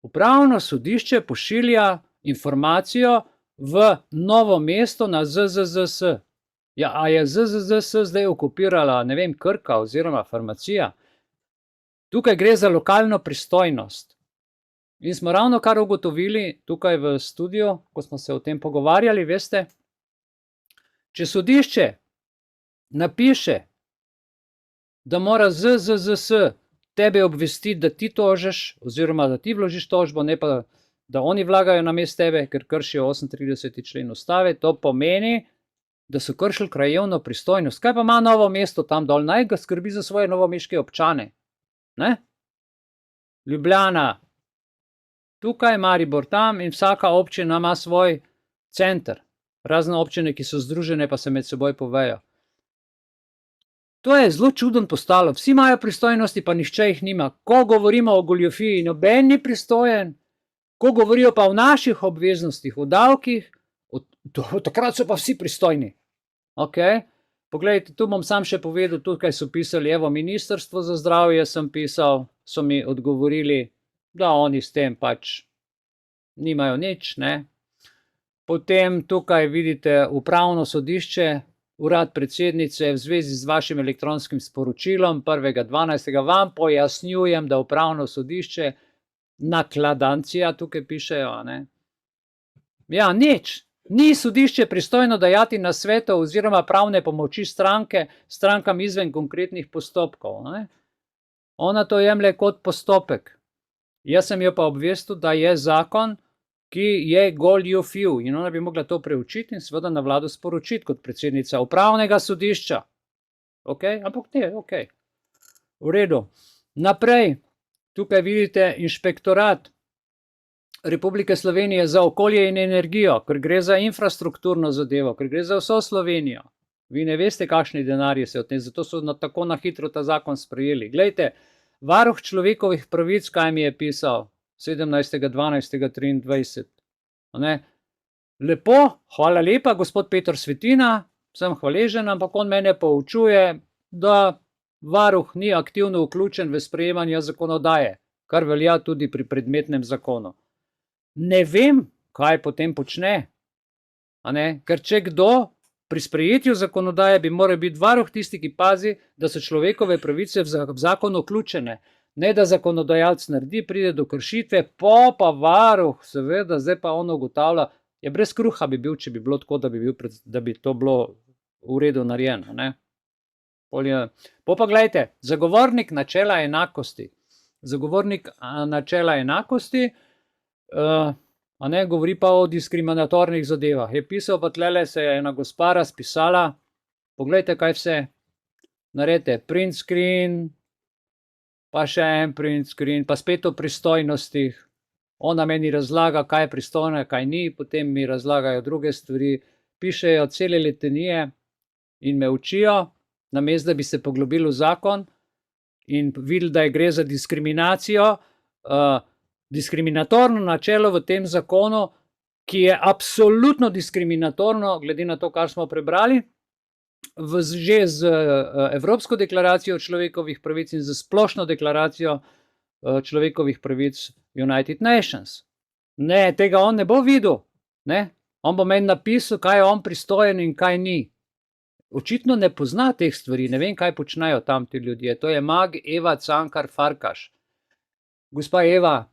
upravno sodišče pošilja informacijo v Novo mesto na ZZZS. Ja, a je ZZZS zdaj okupirala, ne vem, Krka oziroma farmacija? Tukaj gre za lokalno pristojnost. In smo ravno kar ugotovili tukaj v studiu, ko smo se o tem pogovarjali, veste, če sodišče napiše, da mora ZZZS tebe obvestiti, da ti tožiš, oziroma da ti vložiš tožbo, ne pa da oni vlagajo namesto tebe, ker kršijo 38. člen ustave, to pomeni, da so kršili krajevno pristojnost. Kaj pa ima Novo mesto tam dol? Naj ga skrbi za svoje novomeške občane. Ne? Ljubljana, tukaj, Maribor tam in vsaka občina ima svoj center. Razne občine, ki so združene, pa se med seboj povejo. To je zelo čuden postalo. Vsi imajo pristojnosti, pa nihče jih nima. Ko govorimo o goljufiji, noben ni pristojen. Ko govorijo pa o naših obveznostih, o davkih, takrat so pa vsi pristojni. Poglejte, tu bom sam še povedal, tukaj so pisali, evo, Ministrstvo za zdravje sem pisal, so mi odgovorili, da oni s tem pač nimajo nič, ne. Potem tukaj vidite upravno sodišče, urad predsednice v zvezi z vašim elektronskim sporočilom 1.12. vam pojasnjujem, da upravno sodišče nakladancija, tukaj pišejo, ne. Ja, nič. Ni sodišče pristojno dajati nasvetov oziroma pravne pomoči strankam izven konkretnih postopkov, ne. Ona to jemlje kot postopek. Jaz sem jo pa obvestil, da je zakon, ki je goljufiv in ona bi mogla to preučiti in seveda na vlado sporočiti kot predsednica upravnega sodišča. Ampak ne, v redu. Naprej, tukaj vidite inšpektorat. Republike Slovenije za okolje in energijo, ker gre za infrastrukturno zadevo, ker gre za vso Slovenijo. Vi ne veste, kakšni denarji se od tem, zato so tako na hitro ta zakon sprejeli. Glejte, varuh človekovih pravic, kaj mi je pisal 17.12.23. Lepo, hvala lepa, gospod Peter Svetina, sem hvaležen, ampak on mene poučuje, da varuh ni aktivno vključen v sprejemanje zakonodaje, kar velja tudi pri predmetnem zakonu. Ne vem, kaj potem počne, ker če kdo pri sprejetju zakonodaje bi moral biti varuh tisti, ki pazi, da so človekove pravice v zakon vključene, ne da zakonodajalec naredi, pride do kršitve, pa varuh, seveda, zdaj pa on ugotavlja, je brez kruha bi bil, če bi bilo tako, da bi to bilo v redu narejeno. Pa gledajte, zagovornik načela enakosti, govori pa o diskriminatornih zadevah. Je pisal, pa tlele se je ena gospa razpisala, poglejte, kaj vse naredite, print screen, pa še en print screen, pa spet o pristojnostih. Ona meni razlaga, kaj je pristojno, kaj ni, potem mi razlagajo druge stvari, pišejo cele letenije in me učijo, namesto da bi se poglobili v zakon in videli, da gre za diskriminacijo, diskriminatorno načelo v tem zakonu, ki je absolutno diskriminatorno, glede na to, kar smo prebrali, že z Evropsko deklaracijo človekovih pravic in z splošno deklaracijo človekovih pravic United Nations. Ne, tega on ne bo videl. On bo meni napisal, kaj je on pristojen in kaj ni. Očitno ne pozna teh stvari, ne vem, kaj počnejo tam ti ljudje. To je mag Eva Cankar Farkaš. Gospa Eva,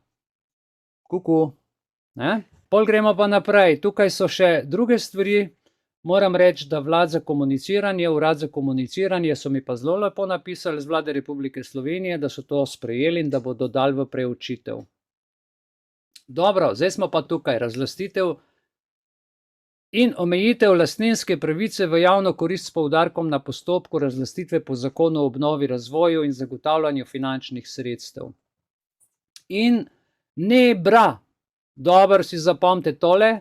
kuku. Pol gremo pa naprej. Tukaj so še druge stvari. Moram reči, da Urad za komuniciranje so mi pa zelo lepo napisali z Vlade Republike Slovenije, da so to sprejeli in da bodo dali v preučitev. Dobro, zdaj smo pa tukaj. Razlastitev in omejitev lastninske pravice v javno korist s poudarkom na postopku razlastitve po zakonu o obnovi, razvoju in zagotavljanju finančnih sredstev. In NEBRA, dobro si zapomnite tole,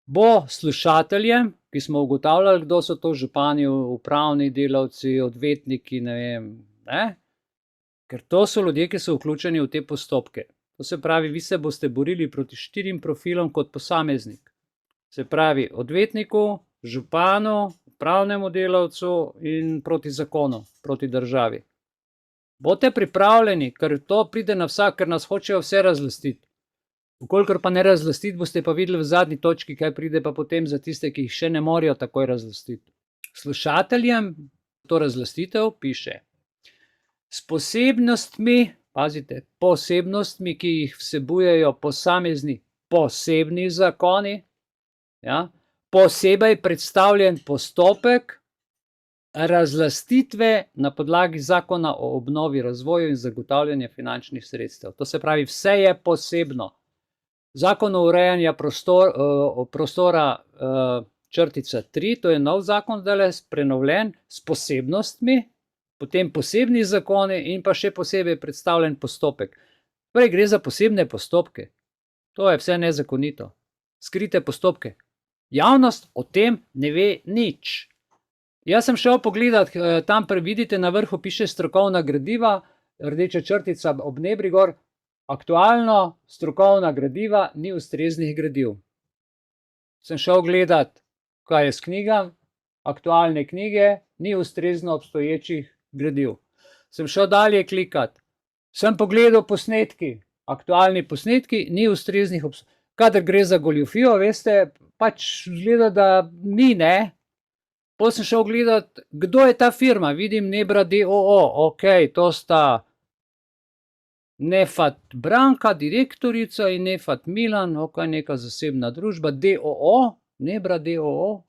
bo slušateljem, ki smo ugotavljali, kdo so to župani, upravni delavci, odvetniki, ne vem, ker to so ljudje, ki so vključeni v te postopke. To se pravi, vi se boste borili proti 4 profilom kot posameznik. Se pravi, odvetniku, županu, upravnemu delavcu in proti zakonu, proti državi. Boste pripravljeni, ker to pride na vsak, ker nas hočejo vse razlastiti. Vkolikor pa ne razlastiti, boste pa videli v zadnji točki, kaj pride pa potem za tiste, ki jih še ne morajo takoj razlastiti. Slušateljem to razlastitev piše s posebnostmi, pazite, posebnostmi, ki jih vsebujejo posamezni posebni zakoni, posebej predstavljen postopek razlastitve na podlagi zakona o obnovi, razvoju in zagotavljanju finančnih sredstev. To se pravi, vse je posebno. Zakon o urejanju prostora črtica 3, to je nov zakon, zdaj prenovljen s posebnostmi, potem posebni zakoni in pa še posebej predstavljen postopek. Torej gre za posebne postopke. To je vse nezakonito. Skrite postopke. Javnost o tem ne ve nič. Jaz sem šel pogledat, tam vidite na vrhu piše strokovna gradiva, rdeča črtica ob nebri gor, aktualno strokovna gradiva, ni ustreznih gradiv. Sem šel gledat, kaj je s knjigami, aktualne knjige, ni ustrezno obstoječih gradiv. Sem šel dalje klikat, sem pogledal posnetki, aktualni posnetki, ni ustreznih obstoječih. Kadar gre za goljufijo, veste, pač gleda, da ni, ne. Potem sem šel gledat, kdo je ta firma, vidim NEBRA d.o.o., ok, to sta Nefat Branka, direktorica in Nefat Milan, ok, neka zasebna družba, d.o.o., NEBRA d.o.o.,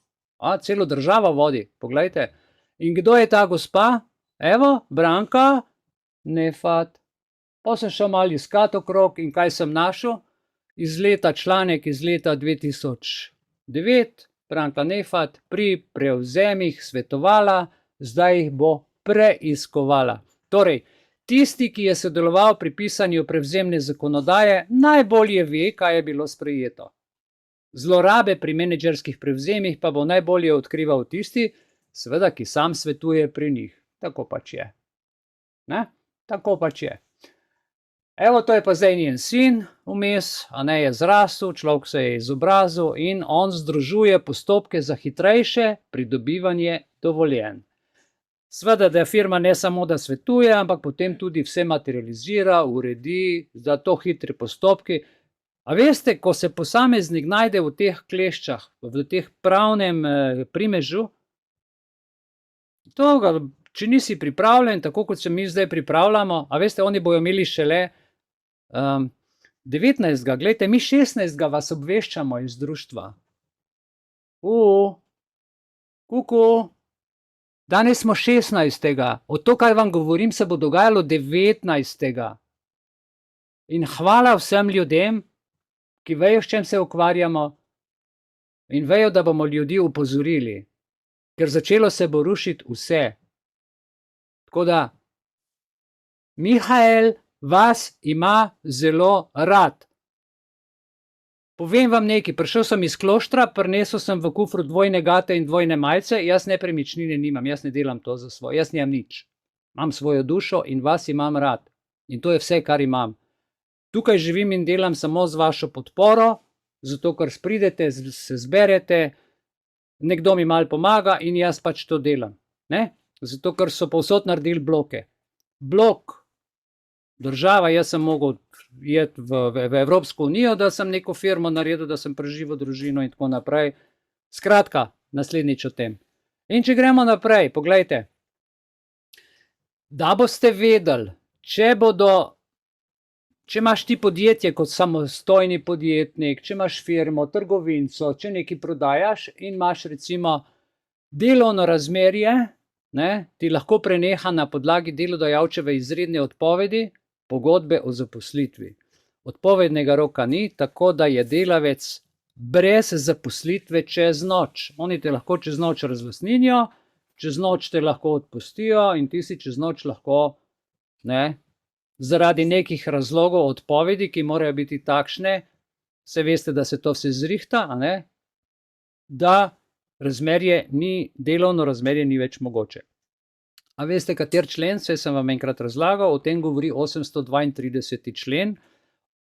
celo država vodi, poglejte. In kdo je ta gospa? Evo, Branka, Nefat. Potem sem šel malo iskat okrog in kaj sem našel? Članek iz leta 2009, Branka Nefat pri prevzemih svetovala, zdaj jih bo preiskovala. Torej, Tisti, ki je sodeloval pri pisanju prevzemne zakonodaje, najbolje ve, kaj je bilo sprejeto. Zlorabe pri menedžerskih prevzemih pa bo najbolje odkrival tisti, seveda, ki sam svetuje pri njih. Tako pač je. Ne? Tako pač je. Evo, to je pa zdaj njen sin vmes, a ne, je zrasel, človek se je izobrazil in on združuje postopke za hitrejše pridobivanje dovoljenj. Sveda, da firma ne samo da svetuje, ampak potem tudi vse materializira, uredi, da to hitri postopki. A veste, ko se posameznik najde v teh kleščah, v teh pravnem primežu, to ga, če nisi pripravljen, tako kot se mi zdaj pripravljamo, a veste, oni bojo imeli šele 19. Glejte, mi 16. vas obveščamo iz društva. Kuku, danes smo 16. Od to, kaj vam govorim, se bo dogajalo 19. In hvala vsem ljudem, ki vejo, s čem se ukvarjamo in vejo, da bomo ljudi upozorili, ker začelo se bo rušiti vse. Tako da, Mihael vas ima zelo rad. Povem vam nekaj, prišel sem iz kloštra, prinesel sem v kufru dvojne gate in dvojne majice, jaz nepremičnine nimam, jaz ne delam to za svoje, jaz nimam nič. Imam svojo dušo in vas imam rad. In to je vse, kar imam. Tukaj živim in delam samo z vašo podporo, zato ker pridete, se zberete, nekdo mi malo pomaga in jaz pač to delam. Ne? Zato ker so povsod naredili bloke. Blok, država, jaz sem mogel iti v Evropsko unijo, da sem neko firmo naredil, da sem preživel družino in tako naprej. Skratka, naslednjič o tem. In če gremo naprej, poglejte, da boste vedeli, če imaš ti podjetje kot samostojni podjetnik, če imaš firmo, trgovinco, če nekaj prodajaš in imaš recimo delovno razmerje, ne, ti lahko preneha na podlagi delodajalčeve izredne odpovedi pogodbe o zaposlitvi. Odpovednega roka ni, tako da je delavec brez zaposlitve čez noč. Oni te lahko čez noč razlastnijo, čez noč te lahko odpustijo in ti si čez noč lahko, ne, zaradi nekih razlogov odpovedi, ki morajo biti takšne, se veste, da se to vse zrihta, a ne, da delovno razmerje ni več mogoče. A veste, kater člen, saj sem vam enkrat razlagal, o tem govori 832. člen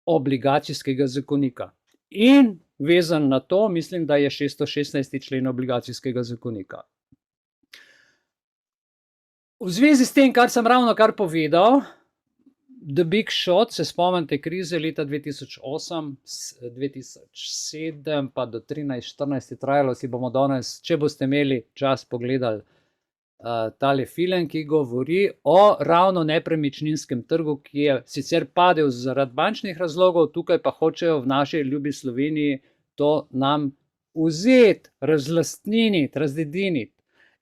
obligacijskega zakonika. In vezan na to, mislim, da je 616. člen obligacijskega zakonika. V zvezi s tem, kar sem ravnokar povedal, The Big Short, se spomnite krize leta 2008, 2007 pa do 13-14 je trajalo, si bomo danes, če boste imeli čas, pogledali tale film, ki govori o ravno nepremičninskem trgu, ki je sicer padel zaradi bančnih razlogov, tukaj pa hočejo v naši ljubi Sloveniji to nam vzeti, razlastniniti, razdediniti.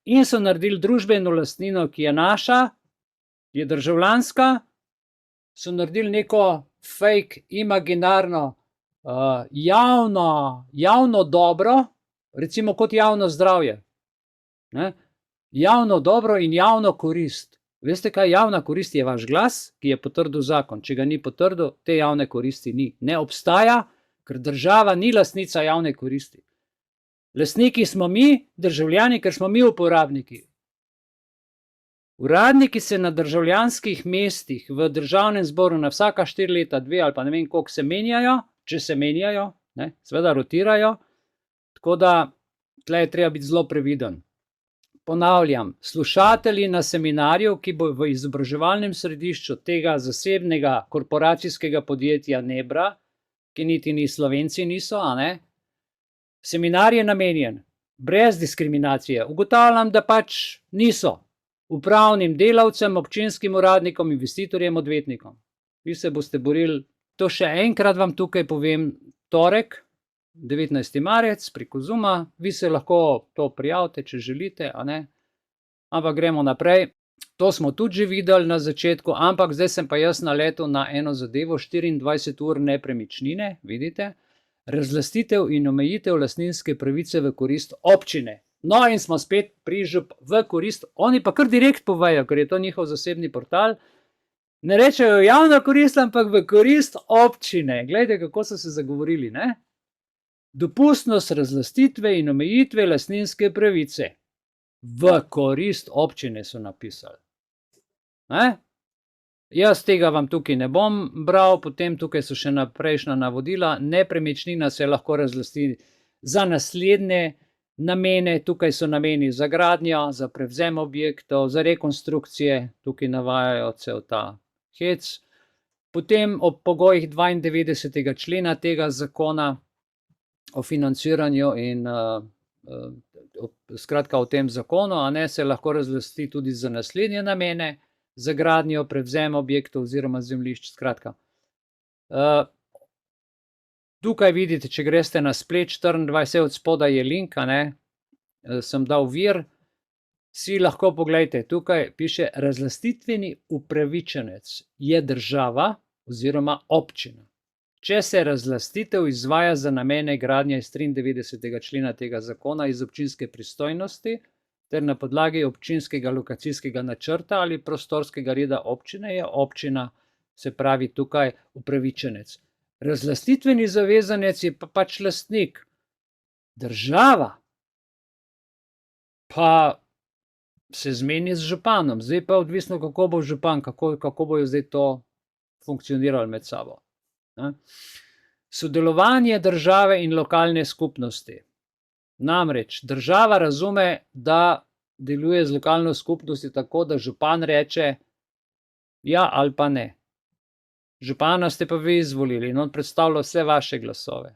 In so naredili družbeno lastnino, ki je naša, je državljanska, so naredili neko fake, imaginarno, javno dobro, recimo kot javno zdravje. Ne? Javno dobro in javno korist. Veste kaj, javna korist je vaš glas, ki je potrdil zakon. Če ga ni potrdil, te javne koristi ni. Ne obstaja, ker država ni lastnica javne koristi. Lastniki smo mi, državljani, ker smo mi uporabniki. Uradniki se na državljanskih mestih v državnem zboru na vsaka 4 leta, 2 ali pa ne vem koliko se menjajo, če se menjajo, ne, seveda rotirajo, tako da tle je treba biti zelo previden. Ponavljam, slušatelji na seminarju, ki bo v izobraževalnem središču tega zasebnega korporacijskega podjetja Nebra, ki niti ni Slovenci niso, a ne, seminar je namenjen brez diskriminacije. Ugotavljam, da pač niso. Upravnim delavcem, občinskim uradnikom, investitorjem, odvetnikom. Vi se boste borili, to še enkrat vam tukaj povem, torek, 19. marec, preko Zooma, vi se lahko to prijavite, če želite, a ne. Ampak gremo naprej. To smo tudi že videli na začetku, ampak zdaj sem pa jaz naletel na eno zadevo, 24 ur nepremičnine, vidite, razlastitev in omejitev lastninske pravice v korist občine. No in smo spet pri v korist, oni pa kar direkt povejo, ker je to njihov zasebni portal, Ne rečejo javna korist, ampak v korist občine. Glejte, kako so se zagovorili, ne? Dopustnost razlastitve in omejitve lastninske pravice. V korist občine so napisali. Ne? Jaz tega vam tukaj ne bom bral, potem tukaj so še naprejšnja navodila. Nepremičnina se lahko razlasti za naslednje namene, tukaj so nameni za gradnjo, za prevzem objektov, za rekonstrukcije, tukaj navajajo cel ta hec. Potem ob pogojih 92. člena tega zakona o financiranju in skratka o tem zakonu, a ne, se lahko razlasti tudi za naslednje namene, za gradnjo, prevzem objektov oziroma zemljišč, skratka. Tukaj vidite, če greste na splet 24, od spodaj je link, a ne, sem dal vir, si lahko pogledajte, tukaj piše razlastitveni upravičenec je država oziroma občina. Če se razlastitev izvaja za namene gradnje iz 93. člena tega zakona iz občinske pristojnosti ter na podlagi občinskega lokacijskega načrta ali prostorskega reda občine, je občina, se pravi tukaj, upravičenec. Razlastitveni zavezanec je pa pač lastnik. Država pa se zmeni z županom. Zdaj pa odvisno, kako bo župan, kako bojo zdaj to funkcionirali med sabo. Sodelovanje države in lokalne skupnosti. Namreč država razume, da deluje z lokalno skupnosti tako, da župan reče ja ali pa ne. Župana ste pa vi izvolili in on predstavlja vse vaše glasove.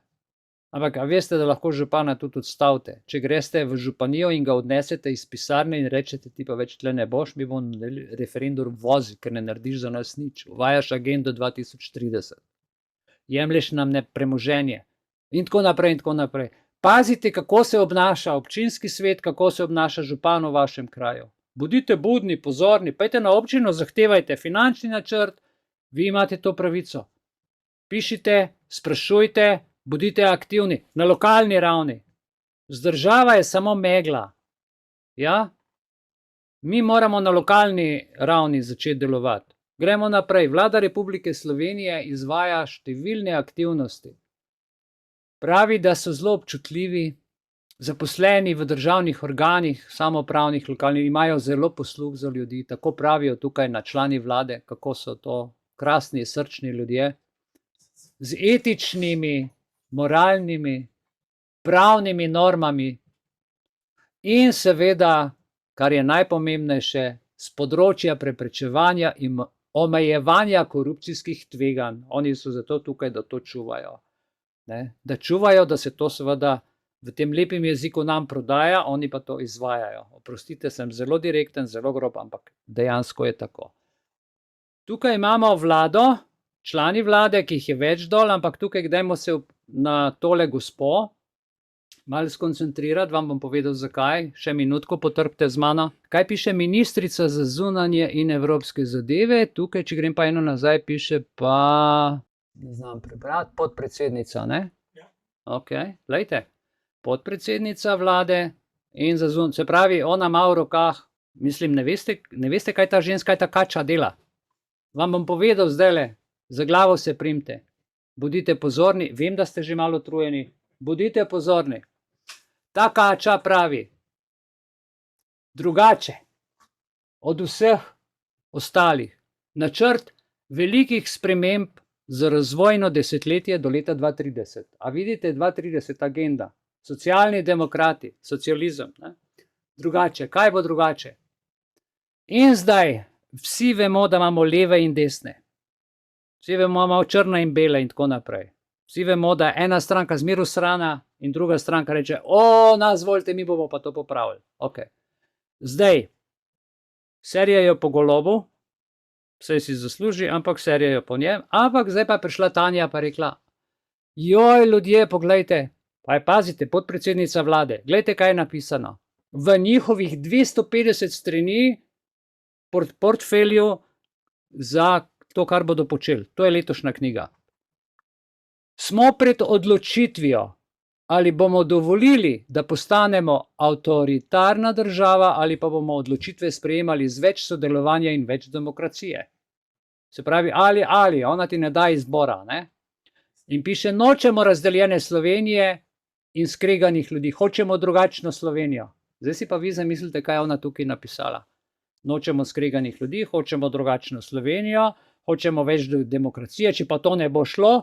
Ampak a veste, da lahko župana tudi odstavite? Če greste v županijo in ga odnesete iz pisarne in rečete, ti pa več tle ne boš, mi bomo referendum vozili, ker ne narediš za nas nič. Uvajaš agendo 2030. Jemlješ nam premoženje. In tako naprej in tako naprej. Pazite, kako se obnaša občinski svet, kako se obnaša župan v vašem kraju. Bodite budni, pozorni, pojdite na občino, zahtevajte finančni načrt, vi imate to pravico. Pišite, sprašujte, bodite aktivni na lokalni ravni. Zdržava je samo megla. Ja? Mi moramo na lokalni ravni začeti delovati. Gremo naprej. Vlada Republike Slovenije izvaja številne aktivnosti. Pravi, da so zelo občutljivi, zaposleni v državnih organih, samoupravnih, lokalnih, imajo zelo posluh za ljudi, tako pravijo tukaj na člani vlade, kako so to krasni, srčni ljudje, z etičnimi, moralnimi, pravnimi normami in seveda, kar je najpomembnejše, z področja preprečevanja in omejevanja korupcijskih tveganj. Oni so zato tukaj, da to čuvajo. Ne? Da čuvajo, da se to seveda v tem lepem jeziku nam prodaja, oni pa to izvajajo. Oprostite, sem zelo direkten, zelo grob, ampak dejansko je tako. Tukaj imamo vlado, člani vlade, ki jih je več dol, ampak tukaj dajmo se na tole gospo malo skoncentrirati, vam bom povedal zakaj, še minutko potrpite z mano. Kaj piše ministrica za zunanje in evropske zadeve? Tukaj, če grem pa eno nazaj, piše pa, ne znam prebrati, podpredsednica, ne? Ja. Ok, glejte, podpredsednica vlade in za zunanje, se pravi, ona ima v rokah, mislim, ne veste, kaj ta ženska, kaj ta kača dela. Vam bom povedal zdajle, za glavo se primte, bodite pozorni, vem, da ste že malo utrujeni, bodite pozorni. Ta kača pravi drugače od vseh ostalih. Načrt velikih sprememb za razvojno desetletje do leta 2030. A vidite 2030 agenda? Socialni demokrati, socializem. Ne? Drugače. Kaj bo drugače? In zdaj vsi vemo, da imamo leve in desne. Vsi vemo, da imamo črne in bele in tako naprej. Vsi vemo, da je ena stranka zmeru srana in druga stranka reče, o, nas volite, mi bomo pa to popravili. Ok. Zdaj, serijajo po Golobu, vse si zasluži, ampak serijajo po njem, ampak zdaj pa je prišla Tanja pa rekla, joj, ljudje, poglejte, pa je pazite, podpredsednica vlade, glejte, kaj je napisano. V njihovih 250 strani portfelju za to, kar bodo počeli. To je letošnja knjiga. Smo pred odločitvijo, ali bomo dovolili, da postanemo avtoritarna država, ali pa bomo odločitve sprejemali z več sodelovanja in več demokracije. Se pravi, ali, ona ti ne da izbora, ne? In piše, nočemo razdeljene Slovenije in skreganih ljudi, hočemo drugačno Slovenijo. Zdaj si pa vi zamislite, kaj je ona tukaj napisala. Nočemo skreganih ljudi, hočemo drugačno Slovenijo, hočemo več demokracije, če pa to ne bo šlo,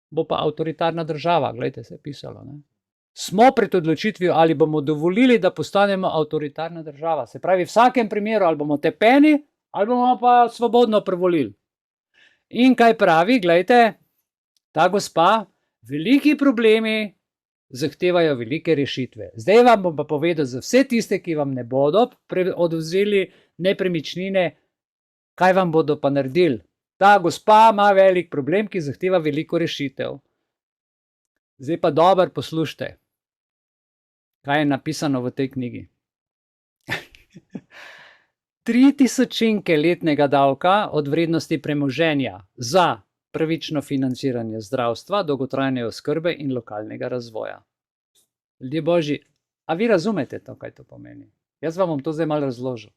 bo pa avtoritarna država, glejte, se je pisalo, ne? Smo pred odločitvijo, ali bomo dovolili, da postanemo avtoritarna država. Se pravi, v vsakem primeru, ali bomo tepeni, ali bomo pa svobodno privolili. In kaj pravi, glejte, ta gospa, veliki problemi zahtevajo velike rešitve. Zdaj vam bom pa povedal za vse tiste, ki vam ne bodo odvzeli nepremičnine, kaj vam bodo pa naredili. Ta gospa ima velik problem, ki zahteva veliko rešitev. Zdaj pa dobro poslušajte, kaj je napisano v tej knjigi. 3000 letnega davka od vrednosti premoženja za pravično financiranje zdravstva, dolgotrajne oskrbe in lokalnega razvoja. Ljudje božji, a vi razumete to, kaj to pomeni? Jaz vam bom to zdaj malo razložil.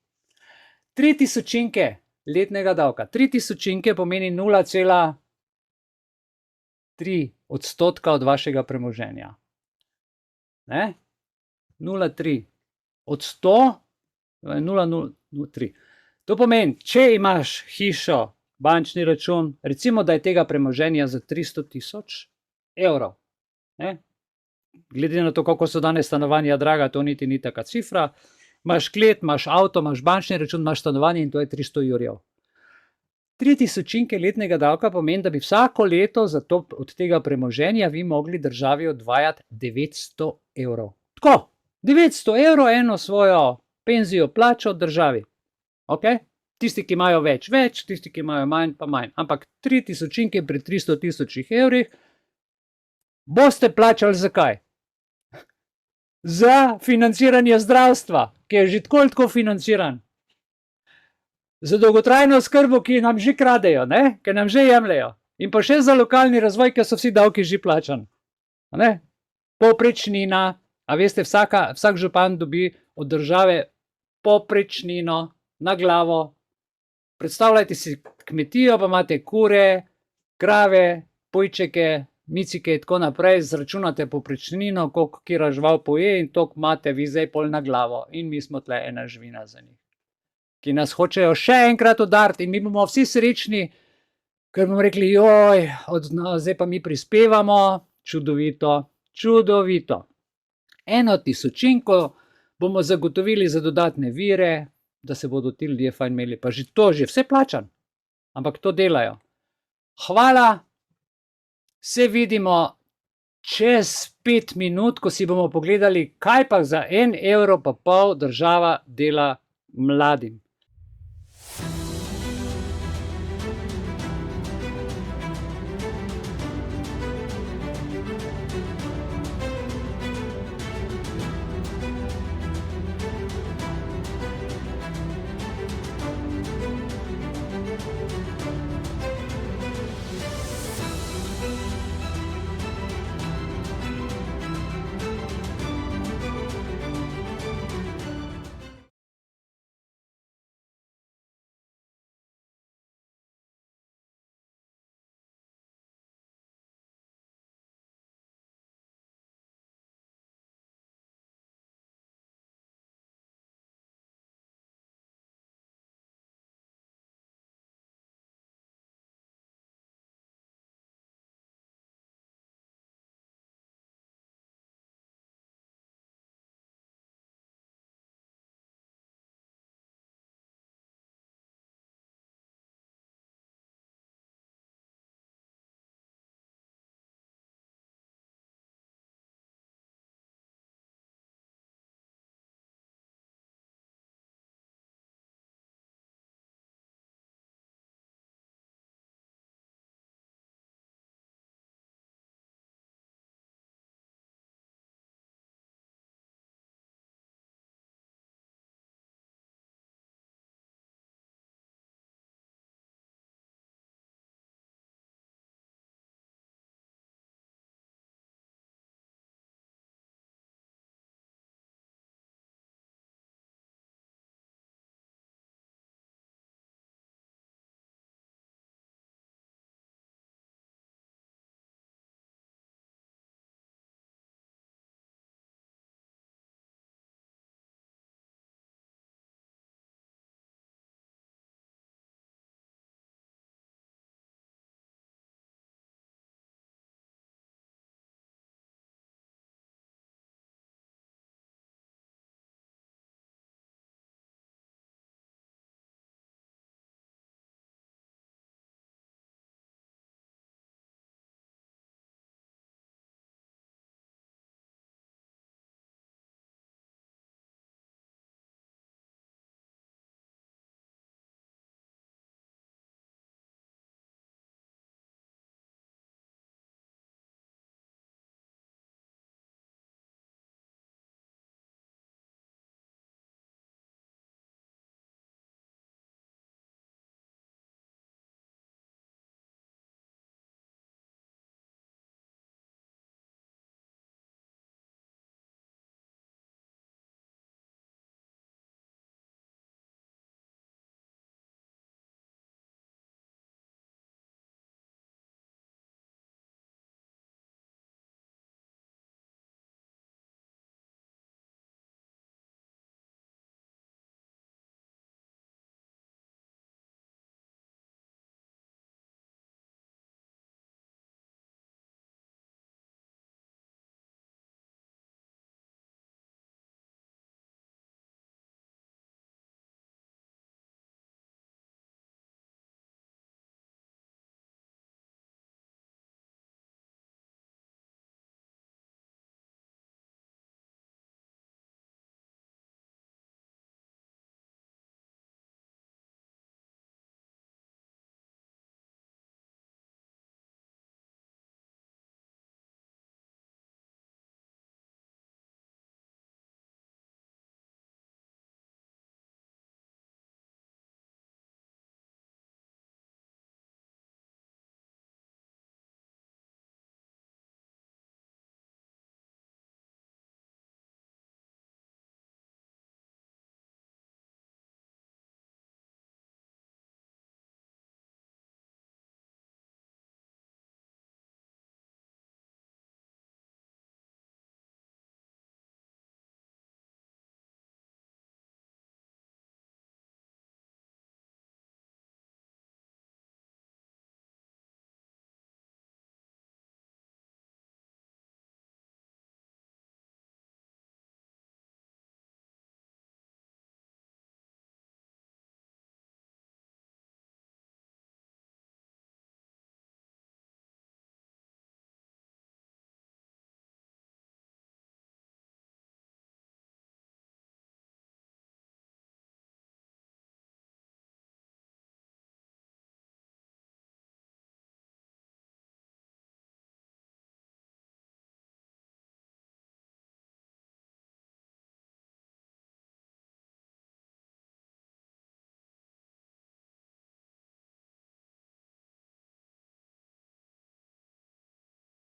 3000 letnega davka. 3000 pomeni 0,3% od vašega premoženja. Ne? 0,3 od 100, 0,03. To pomeni, če imaš hišo, bančni račun, recimo, da je tega premoženja za 300 000 evrov. Ne? Glede na to, kako so danes stanovanja draga, to niti ni taka cifra. Imaš klet, imaš avto, imaš bančni račun, imaš stanovanje in to je 300 jurjev. 3000 letnega davka pomeni, da bi vsako leto od tega premoženja vi mogli državi odvajati 900 evrov. Tako, 900 evrov eno svojo penzijo plačo državi. Ok? Tisti, ki imajo več, tisti, ki imajo manj, pa manj. Ampak 3000 pri 300 000 evrih boste plačali zakaj? Za financiranje zdravstva, ki je že tako financiran. Za dolgotrajno oskrbo, ki nam že kradejo, ne? Ki nam že jemljajo. In pa še za lokalni razvoj, ker so vsi davki že plačani. Povprečnina. A veste, vsak župan dobi od države povprečnino na glavo. Predstavljajte si kmetijo, pa imate kure, krave, pojčeke, micike in tako naprej, zračunate povprečnino, koliko kira žival poje in toliko imate vi zdaj pol na glavo. In mi smo tle ena živina za njih, ki nas hočejo še enkrat udariti in mi bomo vsi srečni, ker bomo rekli, joj, zdaj pa mi prispevamo, čudovito, čudovito. 1000 bomo zagotovili za dodatne vire, da se bodo ti ljudje fajn imeli, pa že to, že vse plačan, ampak to delajo. Hvala, se vidimo čez 5 minut, ko si bomo pogledali, kaj pa za 1,5 € država dela mladim.